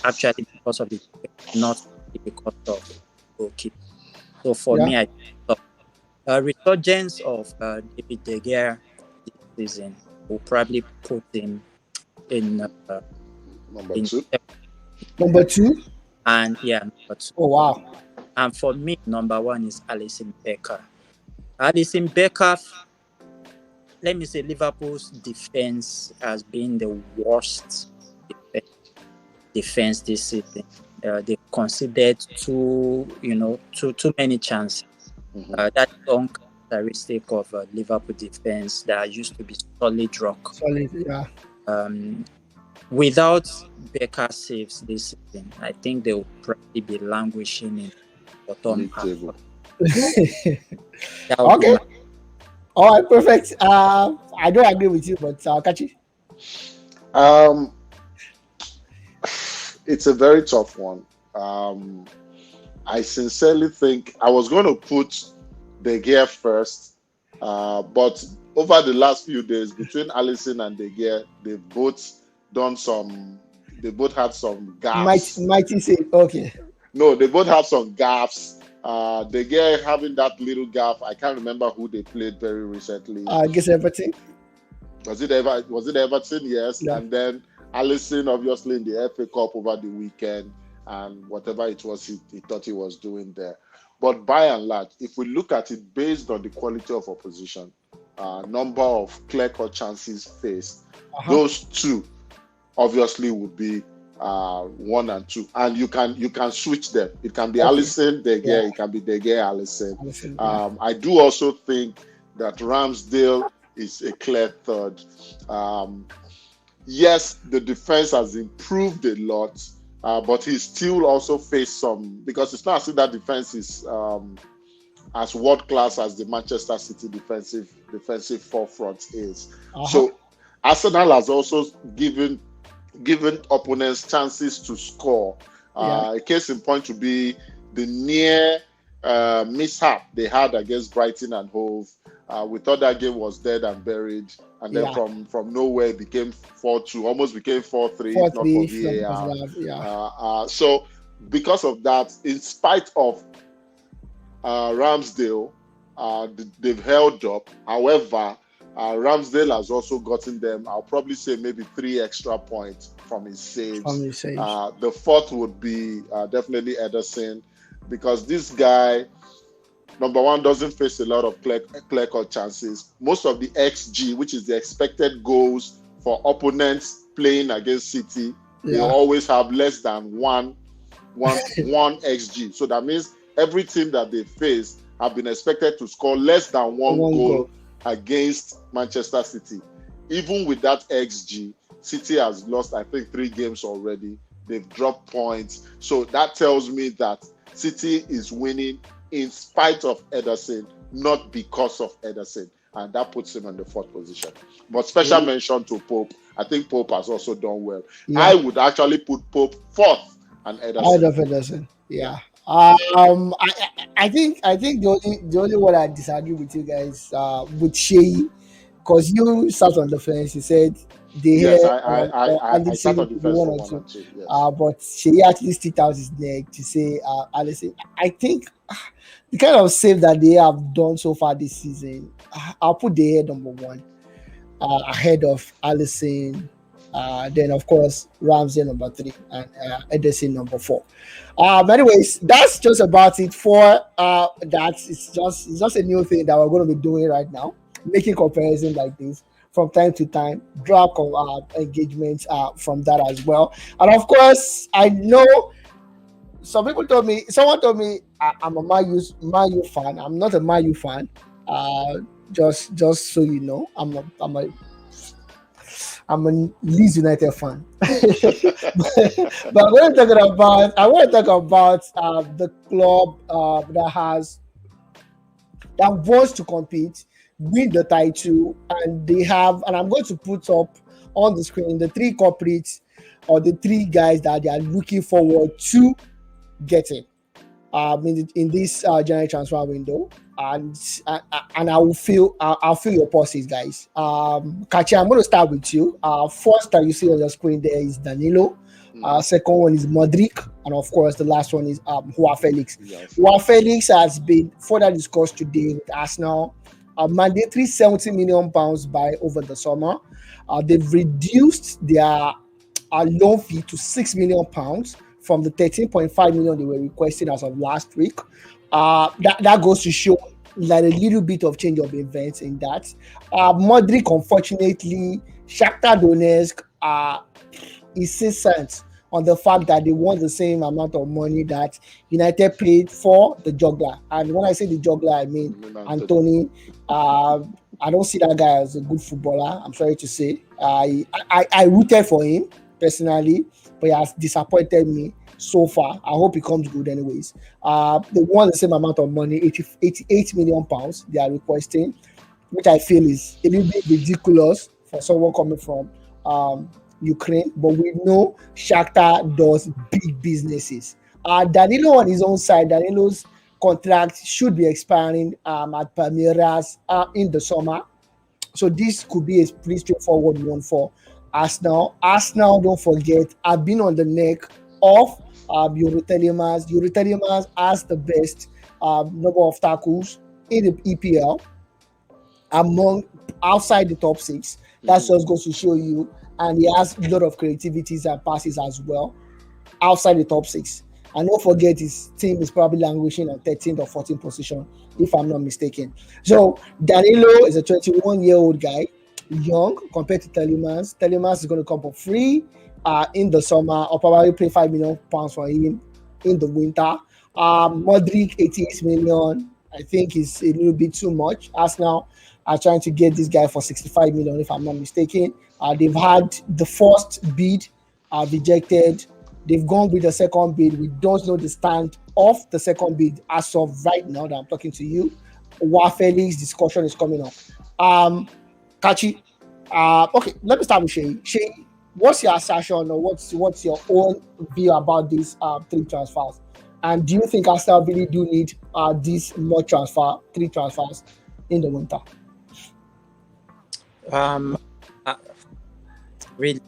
Actually, because of the defense, not because of goalkeeper. So for Yeah. me, I thought a resurgence of David De Gea this season will probably put him in Number in 2. Number 2. and yeah, number two. Oh wow. And for me, number one is Alisson Becker. Alisson Becker, let me say, Liverpool's defense has been the worst defense this season. They conceded too many chances. That's uncharacteristic of Liverpool defense that used to be solid rock. Solid. Yeah. Without Becker saves this season, I think they will probably be languishing in bottom League half. table. That would be Okay. All right. Perfect. I don't agree with you, but I'll catch you. Um, it's a very tough one. I sincerely think I was going to put De Gea first, but over the last few days between Alisson and De Gea, they've both had some gaps. Mighty say okay. No, they both have some gaps. De Gea having that little gap. I can't remember who they played very recently. I guess everything. Was it Everton? Yes. Yeah. And then Alisson, obviously, in the FA Cup over the weekend, and whatever it was he thought he was doing there. But by and large, if we look at it based on the quality of opposition, number of clear-cut chances faced, those two obviously would be 1 and 2, and you can switch them. It can be Alisson, De Gea. It can be De Gea, Alisson. I do also think that Ramsdale is a clear third. Yes, the defense has improved a lot, but he still also faced some, because it's not as if that defense is as world class as the Manchester City defensive forefront is. So Arsenal has also given opponents chances to score. A case in point to be the near mishap they had against Brighton and Hove. We thought that game was dead and buried, and then from nowhere it became 4-2, almost became 4-3, if not for VAR. So because of that, in spite of Ramsdale, they've held up. However, Ramsdale has also gotten them, I'll probably say maybe 3 extra points from his saves. The fourth would be definitely Ederson. because this guy, number one, doesn't face a lot of clear cut chances. Most of the XG, which is the expected goals for opponents playing against City, they Yeah. always have less than one XG. So that means every team that they face have been expected to score less than one One goal goal. against Manchester City. Even with that XG, City has lost, I think, 3 games already. They've dropped points. So that tells me that City is winning in spite of Ederson, not because of Ederson. And that puts him in the fourth position. But special mention to Pope. I think Pope has also done well. Yeah. I would actually put Pope fourth and Out Ederson of fifth. Ederson. Yeah. Yeah. I think the only one I disagree with you guys with Shea, because you sat on the fence. You said they Yes, hear I sat Allison on the to be fence one for or one two. and two. Yes. But Shea actually stick out his neck to say Allison. I think the kind of save that they have done so far this season, I'll put the head number one ahead of Allison. Then of course Ramsey number three and Edison number four. Anyways, that's just about it for that. It's just a new thing that we're going to be doing right now, making comparison like this from time to time, drop engagements from that as well. And of course, I know someone told me I'm a Mayu fan. I'm not a Mayu fan. Uh, just so you know, I'm a Leeds United fan. But I want to talk about the club that wants to compete, win the title, and I'm going to put up on the screen the three corporates or the three guys that they are looking forward to getting in this January transfer window, and and I'll feel your pulses, guys. Kachi, I'm going to start with you. First that you see on the screen there is Danilo. Mhm. Second one is Modric, and of course the last one is Joao Felix. Yes. Joao Felix has been further discussed today with Arsenal. A mandatory 70 million pounds by over the summer. They've reduced their loan fee to 6 million pounds from the 13.5 million they were requesting as of last week. That goes to show like a little bit of change of events in that. Modric, unfortunately, Shakhtar Donetsk insistent on the fact that they want the same amount of money that United paid for the juggler. And when I say the juggler, I mean Anthony. Anthony. Uh, I don't see that guy as a good footballer. I'm sorry to say. I rooted for him personally, but he has disappointed me so far. I hope he comes good, anyways. They want the same amount of money, 88 million pounds. They are requesting, which I feel is a little bit ridiculous for someone coming from Ukraine. But we know Shakhtar does big businesses. Danilo on his own side, Danilo's contract should be expiring at Palmeiras in the summer. So this could be a pretty straightforward one for Arsenal. Arsenal, don't forget, have been on the neck of Yuri Telemas. Yuri Telemas has the best number of tackles in the EPL among outside the top six. That's Mhm. just goes to show you. And he has a lot of creativities and passes as well outside the top six. And don't forget his team is probably languishing on 13th or 14th position, if I'm not mistaken. So Danilo is a 21-year-old guy, young compared to Telemans. Telemans is going to come for free in the summer, or probably pay £5 million for him in the winter. Modric 88 million, I think is a little bit too much. Arsenal are trying to get this guy for 65 million, if I'm not mistaken. They've had the first bid rejected. They've gone with the second bid. We don't know the stand of the second bid as of right now that I'm talking to you. While Felix discussion is coming up. Kachi, okay, let me start with Shay. Shay, what's your assertion or what's your own view about these three transfers? And do you think Arsenal really do need these three transfers in the winter? Um, uh, really,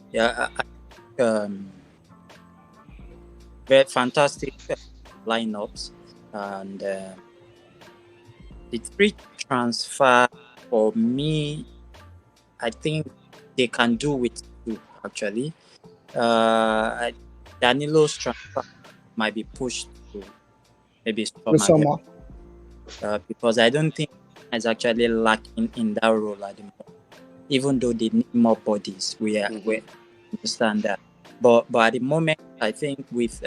very fantastic lineups, and the three transfer for me, I think they can do with two actually. Danilo's transfer might be pushed to maybe With summer, summer. because I don't think is actually lacking in that role at the moment. Even though they need more bodies, we understand that. But at the moment, I think with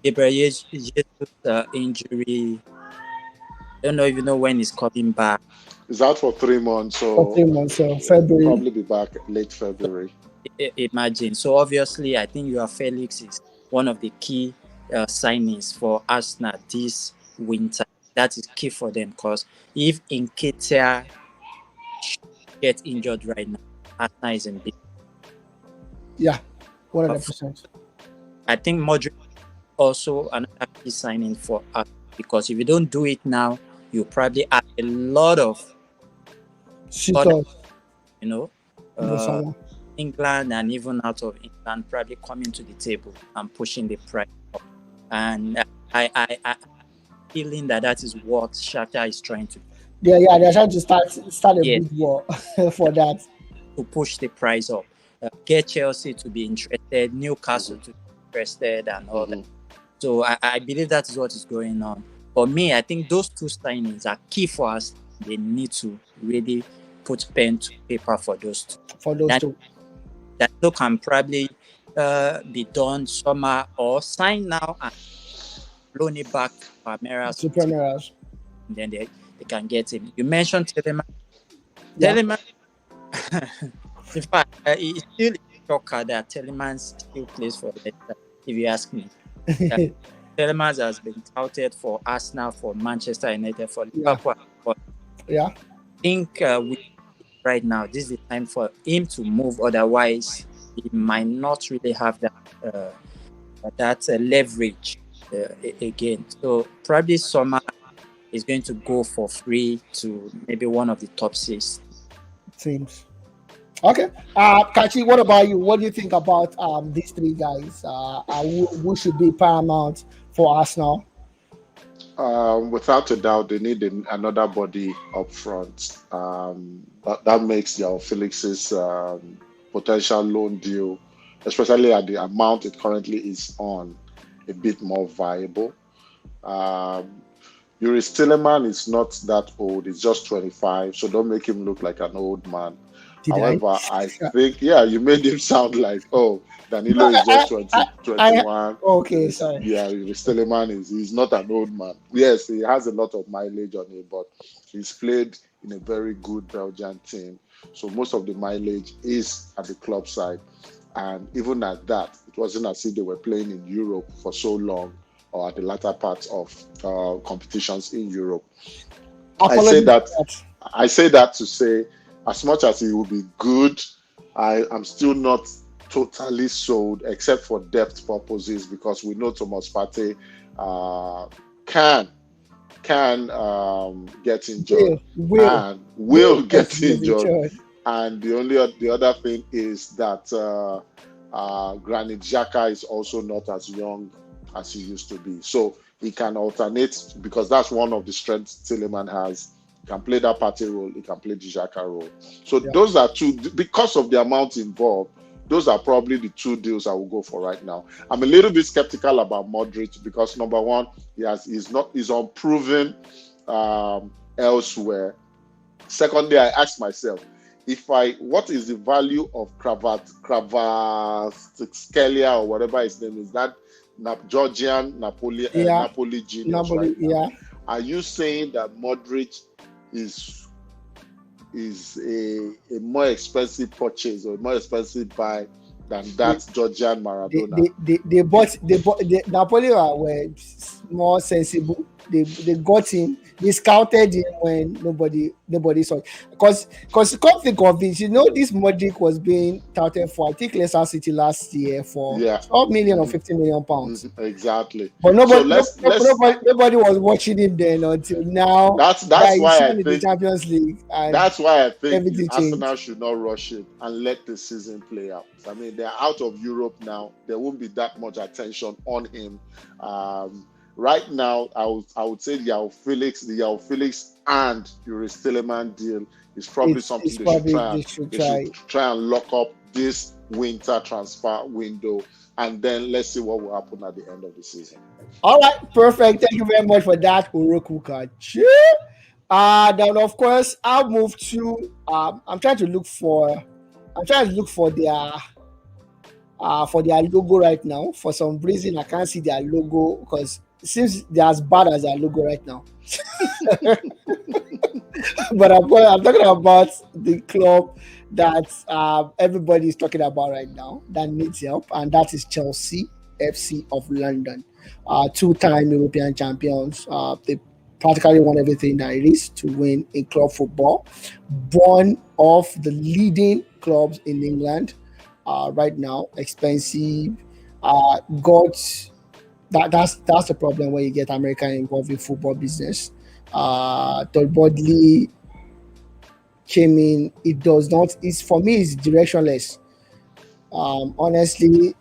Gabriel Jesus' injury, I don't know if you know when he's coming back. He's out for 3 months, For so 3 months, so February. probably be back late February. Imagine. So obviously, I think your Felix is one of the key signings for Arsenal this winter. That is key for them because if Nketiah gets injured right now, Arsenal is in big. Yeah, 100%. I think Modric also another key signing for us because if you don't do it now, you probably have a lot of other, Shooters you know, in the summer. England and even out of England probably coming to the table and pushing the price up. And I feeling that is what Shakhtar is trying to do. Yeah, they're trying to start a Yeah, big war for that. to push the price up, get Chelsea to be interested, Newcastle to be interested, and all that. So I believe that is what is going on. For me, I think those two signings are key for us. They need to really put pen to paper for those two. For those two. That can probably be done summer or sign now and loan it back to Palmeiras. To Palmeiras. And then they can get him. You mentioned Telemann. Yeah. Telemann, in fact, it's still a shocker that Telemann still plays for Leicester, if you ask me. Telemann has been touted for Arsenal, for Manchester United, for Liverpool. Yeah. I think right now, this is the time for him to move. Otherwise, he might not really have that leverage again. So probably summer is going to go for free to maybe one of the top 6 teams. Okay. Kachi, what about you? What do you think about these three guys? Who should be paramount for Arsenal? Without a doubt, they need another body up front. That makes your Felix's potential loan deal, especially at the amount it currently is on, a bit more viable. Yuri Stilleman is not that old; he's just 25, so don't make him look like an old man. However, I think, you made him sound like, Danilo is just 21. Okay, sorry. Yeah, Stilleman he's not an old man. Yes, he has a lot of mileage on him, but he's played in a very good Belgian team. So most of the mileage is at the club side. And even at that, it wasn't as if they were playing in Europe for so long or at the latter part of competitions in Europe. I say that to say, as much as it will be good, I am still not totally sold, except for depth purposes, because we know Thomas Partey can get injured and will get injured. And the other thing is that Granit Xhaka is also not as young as he used to be, so he can alternate, because that's one of the strengths Tielemans has. He can play that Partey role, he can play the Xhaka role. So those are two, because of the amount involved. Those are probably the two deals I will go for right now. I'm a little bit skeptical about Modric because, number one, he's unproven elsewhere. Secondly, I ask myself, what is the value of Kvaratskhelia or whatever his name is? That Georgian Napoli genius right now. Are you saying that Modric is a more expensive purchase or a more expensive buy than that Georgian Maradona? They bought Napoli were more sensible. They got him. They scouted him when nobody saw it. Because come think of it, this Modric was being touted for, I think, Leicester City last year for 12 million or 15 million pounds. Exactly. But nobody was watching him then until now. That's why I think the Champions League. And that's why I think Arsenal should not rush it and let the season play out. I mean, they're out of Europe now. There won't be that much attention on him. Right now, I would say the João Felix and Yuri Stilleman deal is probably something they should try and lock up this winter transfer window and then let's see what will happen at the end of the season. All right, perfect. Thank you very much for that, Urokuka. Then of course I'll move to I'm trying to look for their logo right now. For some reason I can't see their logo because it seems they're as bad as their logo right now. But I'm talking about the club that everybody is talking about right now that needs help, and that is Chelsea FC of London, two-time European champions. They practically won everything that it is to win in club football. One of the leading clubs in England right now, expensive. Got that's the problem when you get American involved in football business. Todd Bodley came in. It does not. It's for me. It's directionless. Honestly,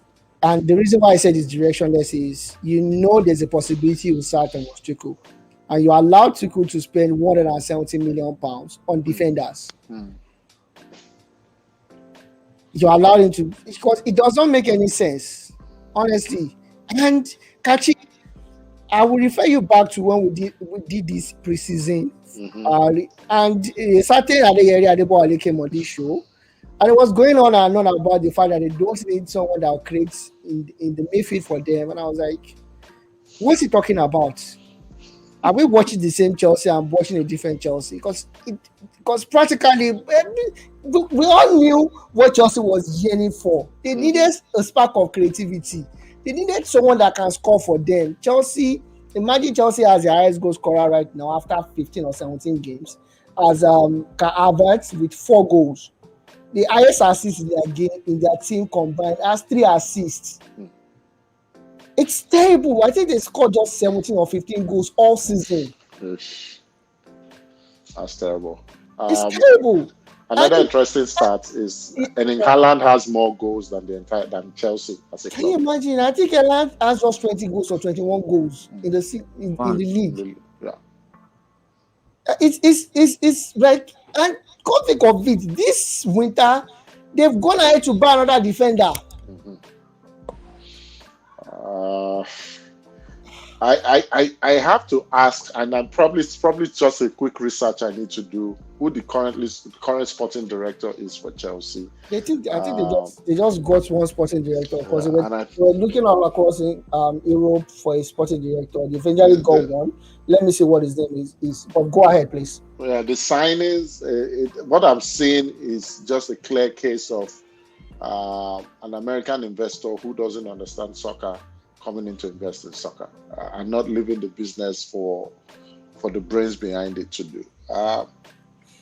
and the reason why I said it's directionless is there's a possibility with Sarton was Tuchel, and you allowed Tuchel to spend £170 million on defenders. You allow him to because it does not make any sense, honestly. And Kachi, I will refer you back to when we did this preseason, and a certain Adeyemi Adeboale came on this show, and it was going on and on about the fact that they don't need someone that will create in the midfield for them, and I was like, what's he talking about? Are we watching the same Chelsea and watching a different Chelsea? Because practically we all knew what Chelsea was yearning for. They needed a spark of creativity. They needed someone that can score for them. Imagine Chelsea has the highest goal scorer right now after 15 or 17 games, as Kai Havertz with 4 goals. The highest assist in their team combined has 3 assists. It's terrible. I think they scored just 17 or 15 goals all season. That's terrible. It's terrible. Another interesting stat is Erling Haaland has more goals than Chelsea as a club. Can you imagine? I think Haaland has just 20 goals or 21 goals in the league. Yeah. It's like, and come think of it, this winter they've gone ahead to buy another defender. I have to ask, and I'm probably just a quick research I need to do, who the current sporting director is for Chelsea. I think they just got one sporting director because they were looking all across Europe for a sporting director. They eventually got one. Let me see what his name is. But go ahead, please. Yeah, the signings. What I'm seeing is just a clear case of an American investor who doesn't understand soccer coming in to invest in soccer and not leaving the business for the brains behind it to do.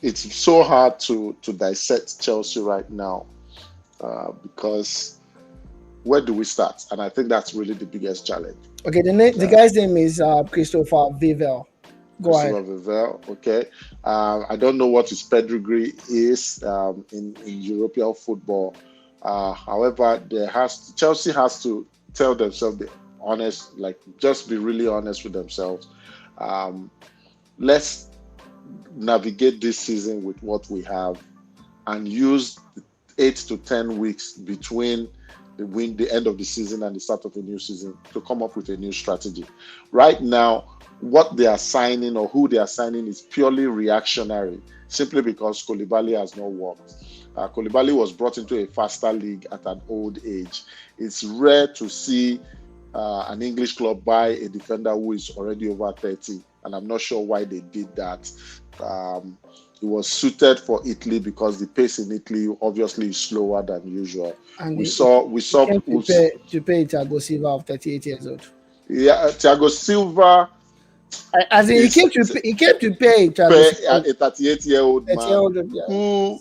It's so hard to dissect Chelsea right now because where do we start? And I think that's really the biggest challenge. Okay, the guy's name is Christopher Vivel. Go ahead. Vivel, okay. I don't know what his pedigree is in European football. However, Chelsea has to tell themselves the honest, like just be really honest with themselves. Let's navigate this season with what we have and use 8 to 10 weeks between the end of the season and the start of the new season to come up with a new strategy. Right now, what they are signing or who they are signing is purely reactionary, simply because Koulibaly has not worked. Koulibaly was brought into a faster league at an old age. It's rare to see an English club buy a defender who is already over 30, and I'm not sure why they did that. It was suited for Italy because the pace in Italy obviously is slower than usual. And we saw to pay Thiago Silva of 38 years old. Yeah, Thiago Silva. As in, he came to pay a 38-year-old man yeah. who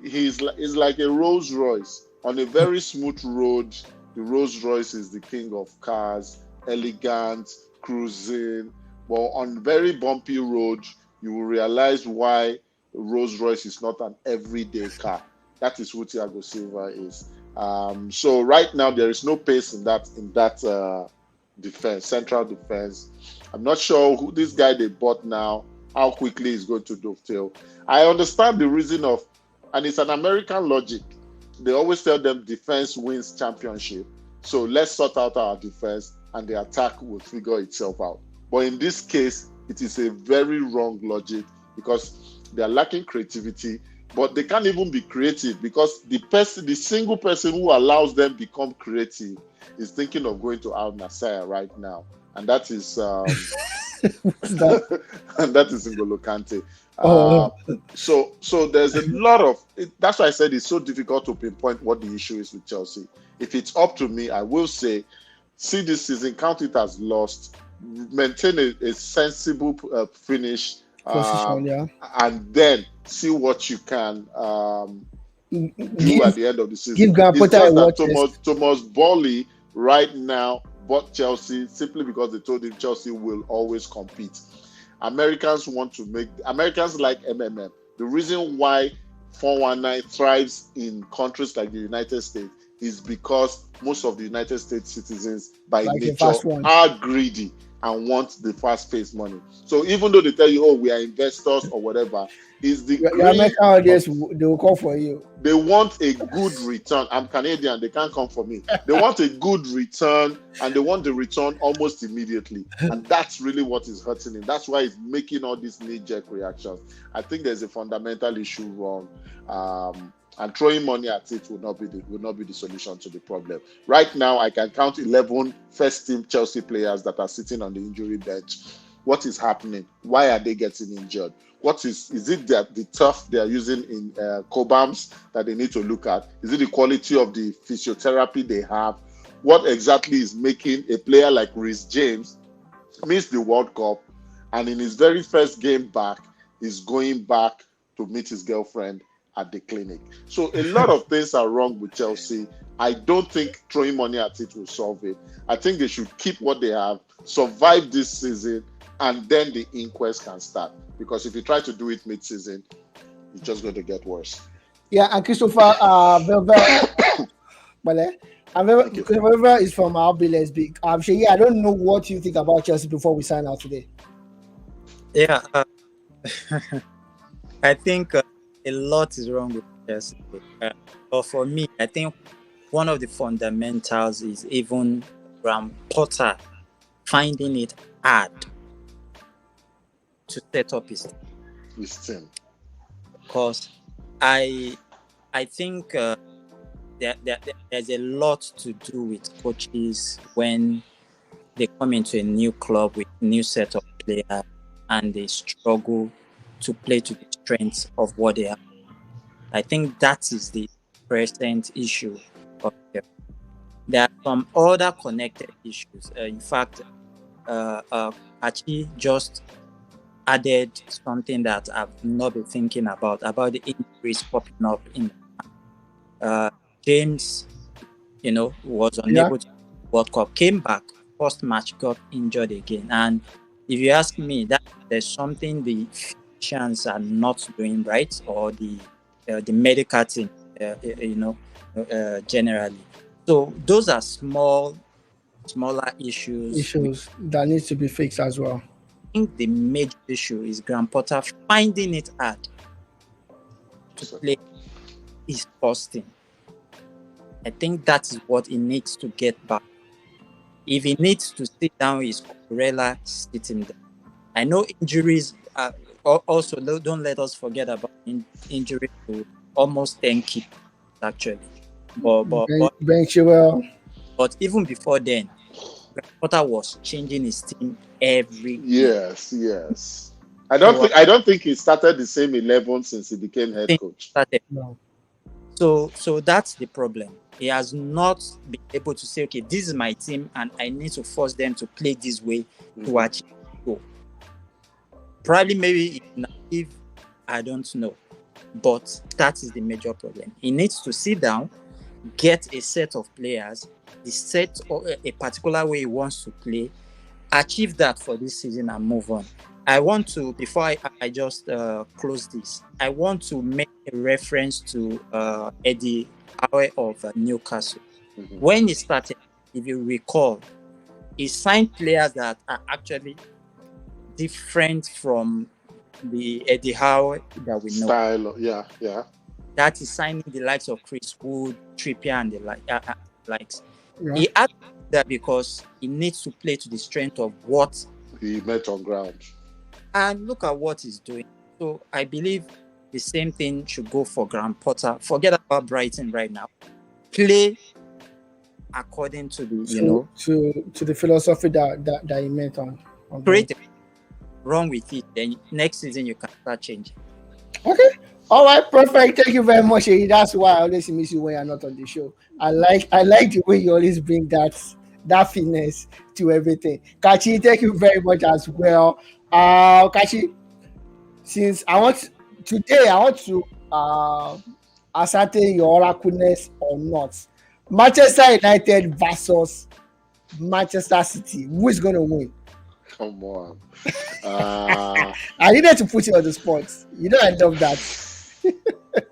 is like a Rolls Royce on a very smooth road. The Rolls Royce is the king of cars, elegant, cruising. But on very bumpy road, you will realize why Rolls Royce is not an everyday car. That is who Thiago Silva is. So right now there is no pace in that defense, central defense. I'm not sure who this guy they bought now, how quickly he's going to dovetail. I understand the reason and it's an American logic. They always tell them defense wins championship. So let's sort out our defense and the attack will figure itself out. But in this case, it is a very wrong logic because they are lacking creativity, but they can't even be creative because the single person who allows them become creative is thinking of going to Al Nassr right now. And that is What's that? and that is N'Golo Kante. Oh, So there's a lot of that's why I said it's so difficult to pinpoint what the issue is with Chelsea. If it's up to me, I will say, see this season, count it as lost, maintain a sensible finish, position, yeah. and then see what you can do at Give the end of the season. give Graham It's Potter a just that watch list. Thomas Bowley right now bought Chelsea simply because they told him Chelsea will always compete. Americans like MMM. The reason why 419 thrives in countries like the United States is because most of the United States citizens by Like a nature fast one. are greedy and want the fast-paced money. So even though they tell you, oh, we are investors or whatever, is the Your greed American of audience, they will call for you. they want a good return. I'm Canadian, they can't come for me. They want a good return and they want the return almost immediately. And that's really what is hurting him. That's why he's making all these knee-jerk reactions. I think there's a fundamental issue wrong. And throwing money at it will not be the solution to the problem. Right now, I can count 11 first-team Chelsea players that are sitting on the injury bench. What is happening? Why are they getting injured? What is it that the turf they are using in Cobhams that they need to look at? Is it the quality of the physiotherapy they have? What exactly is making a player like Reece James miss the World Cup and in his very first game back is going back to meet his girlfriend at the clinic? So a lot of things are wrong with Chelsea. I don't think throwing money at it will solve it. I think they should keep what they have, survive this season, and then the inquest can start. Because if you try to do it mid-season, it's just going to get worse. Yeah, and Christopher Velvet, Thank you. Christopher Velvet is from our Lesbic. Shay, I don't know what you think about Chelsea before we sign out today. Yeah, I think a lot is wrong with Chelsea. But for me, I think one of the fundamentals is even Graham Potter finding it hard to set up his team. Because I think there's a lot to do with coaches when they come into a new club with new set of players and they struggle to play to the strengths of what they have. I think that is the present issue. There are some other connected issues. In fact, Achi just added something that I've not been thinking about the injuries popping up in James, was unable to World Cup, came back, first match, got injured again. And if you ask me, that there's something the physicians are not doing right, or the medical team, generally. So those are smaller issues that needs to be fixed as well. I think the major issue is Graham Potter finding it hard to play his first team. I think that is what he needs to get back. If he needs to sit down his Cucurella, sit him down. I know injuries are also, don't let us forget about injuries to almost 10 keepers, actually. But even before then, Graham Potter was changing his team every year. Yes. I don't think he started the same 11 since he became head coach. No. So that's the problem. He has not been able to say, okay, this is my team and I need to force them to play this way to achieve goal. Probably maybe naive, I don't know. But that is the major problem. He needs to sit down, get a set of players, the set or a particular way he wants to play, achieve that for this season and move on. I want to, before I just close this, I want to make a reference to Eddie Howe of Newcastle. When he started, if you recall, he signed players that are actually different from the Eddie Howe that we know. Style, yeah. That is signing the likes of Chris Wood, Trippier, and the likes. Yeah. He had to do that because he needs to play to the strength of what, He met on ground. and look at what he's doing. So I believe the same thing should go for Graham Potter. Forget about Brighton right now. Play according to the, To the philosophy that he meant on ground. create a run with it. Then next season you can start changing. Okay. All right, perfect. Thank you very much, Eyi. That's why I always miss you when you're not on the show. I like the way you always bring that finesse to everything. Kachi, thank you very much as well. Kachi, since I want to ascertain your oracleness or not. Manchester United versus Manchester City. Who is going to win? Come on. Uh, I needed to put you on the spot. You know I love that.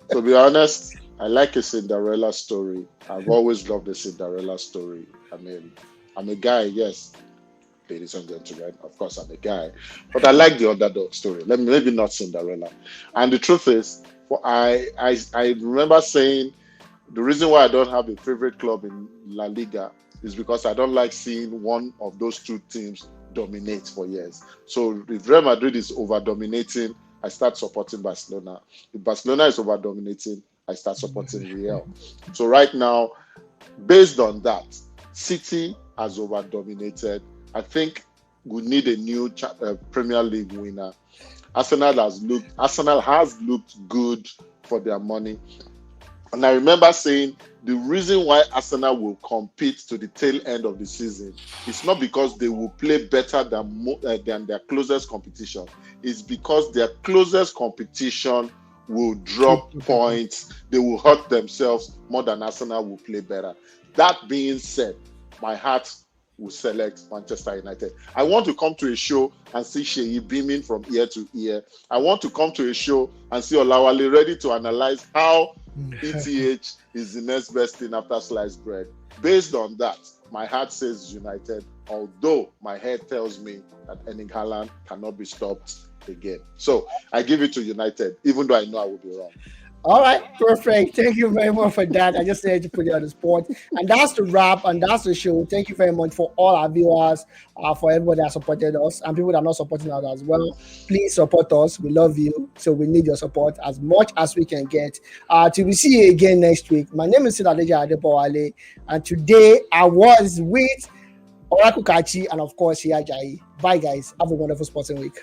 to be honest, I like a Cinderella story. I've always loved a Cinderella story. I mean, I'm a guy, yes, ladies and gentlemen. Of course, I'm a guy, but I like the underdog story. Maybe not Cinderella. And the truth is, I remember saying the reason why I don't have a favorite club in La Liga is because I don't like seeing one of those two teams dominate for years. So if Real Madrid is over dominating, I start supporting Barcelona. If Barcelona is over dominating, I start supporting Real. So right now, based on that, City has over dominated. I think we need a new Premier League winner. Arsenal has looked good for their money. And I remember saying the reason why Arsenal will compete to the tail end of the season is not because they will play better than their closest competition. It's because their closest competition will drop points. They will hurt themselves more than Arsenal will play better. That being said, my heart will select Manchester United. I want to come to a show and see Sheyi beaming from ear to ear. I want to come to a show and see Olawale ready to analyze how ETH is the next best thing after sliced bread. Based on that, my heart says United, although my head tells me that Erling Haaland cannot be stopped again. So I give it to United, even though I know I will be wrong. All right, perfect. Thank you very much for that. I just wanted to put it on the spot. And that's the wrap, and that's the show. Thank you very much for all our viewers, for everybody that supported us, and people that are not supporting us as well. Please support us. We love you. So we need your support as much as we can get. Till we see you again next week. My name is Sidadeja Adebowale, and today I was with Orakukachi and, of course, Hiajayi. Bye, guys. Have a wonderful sporting week.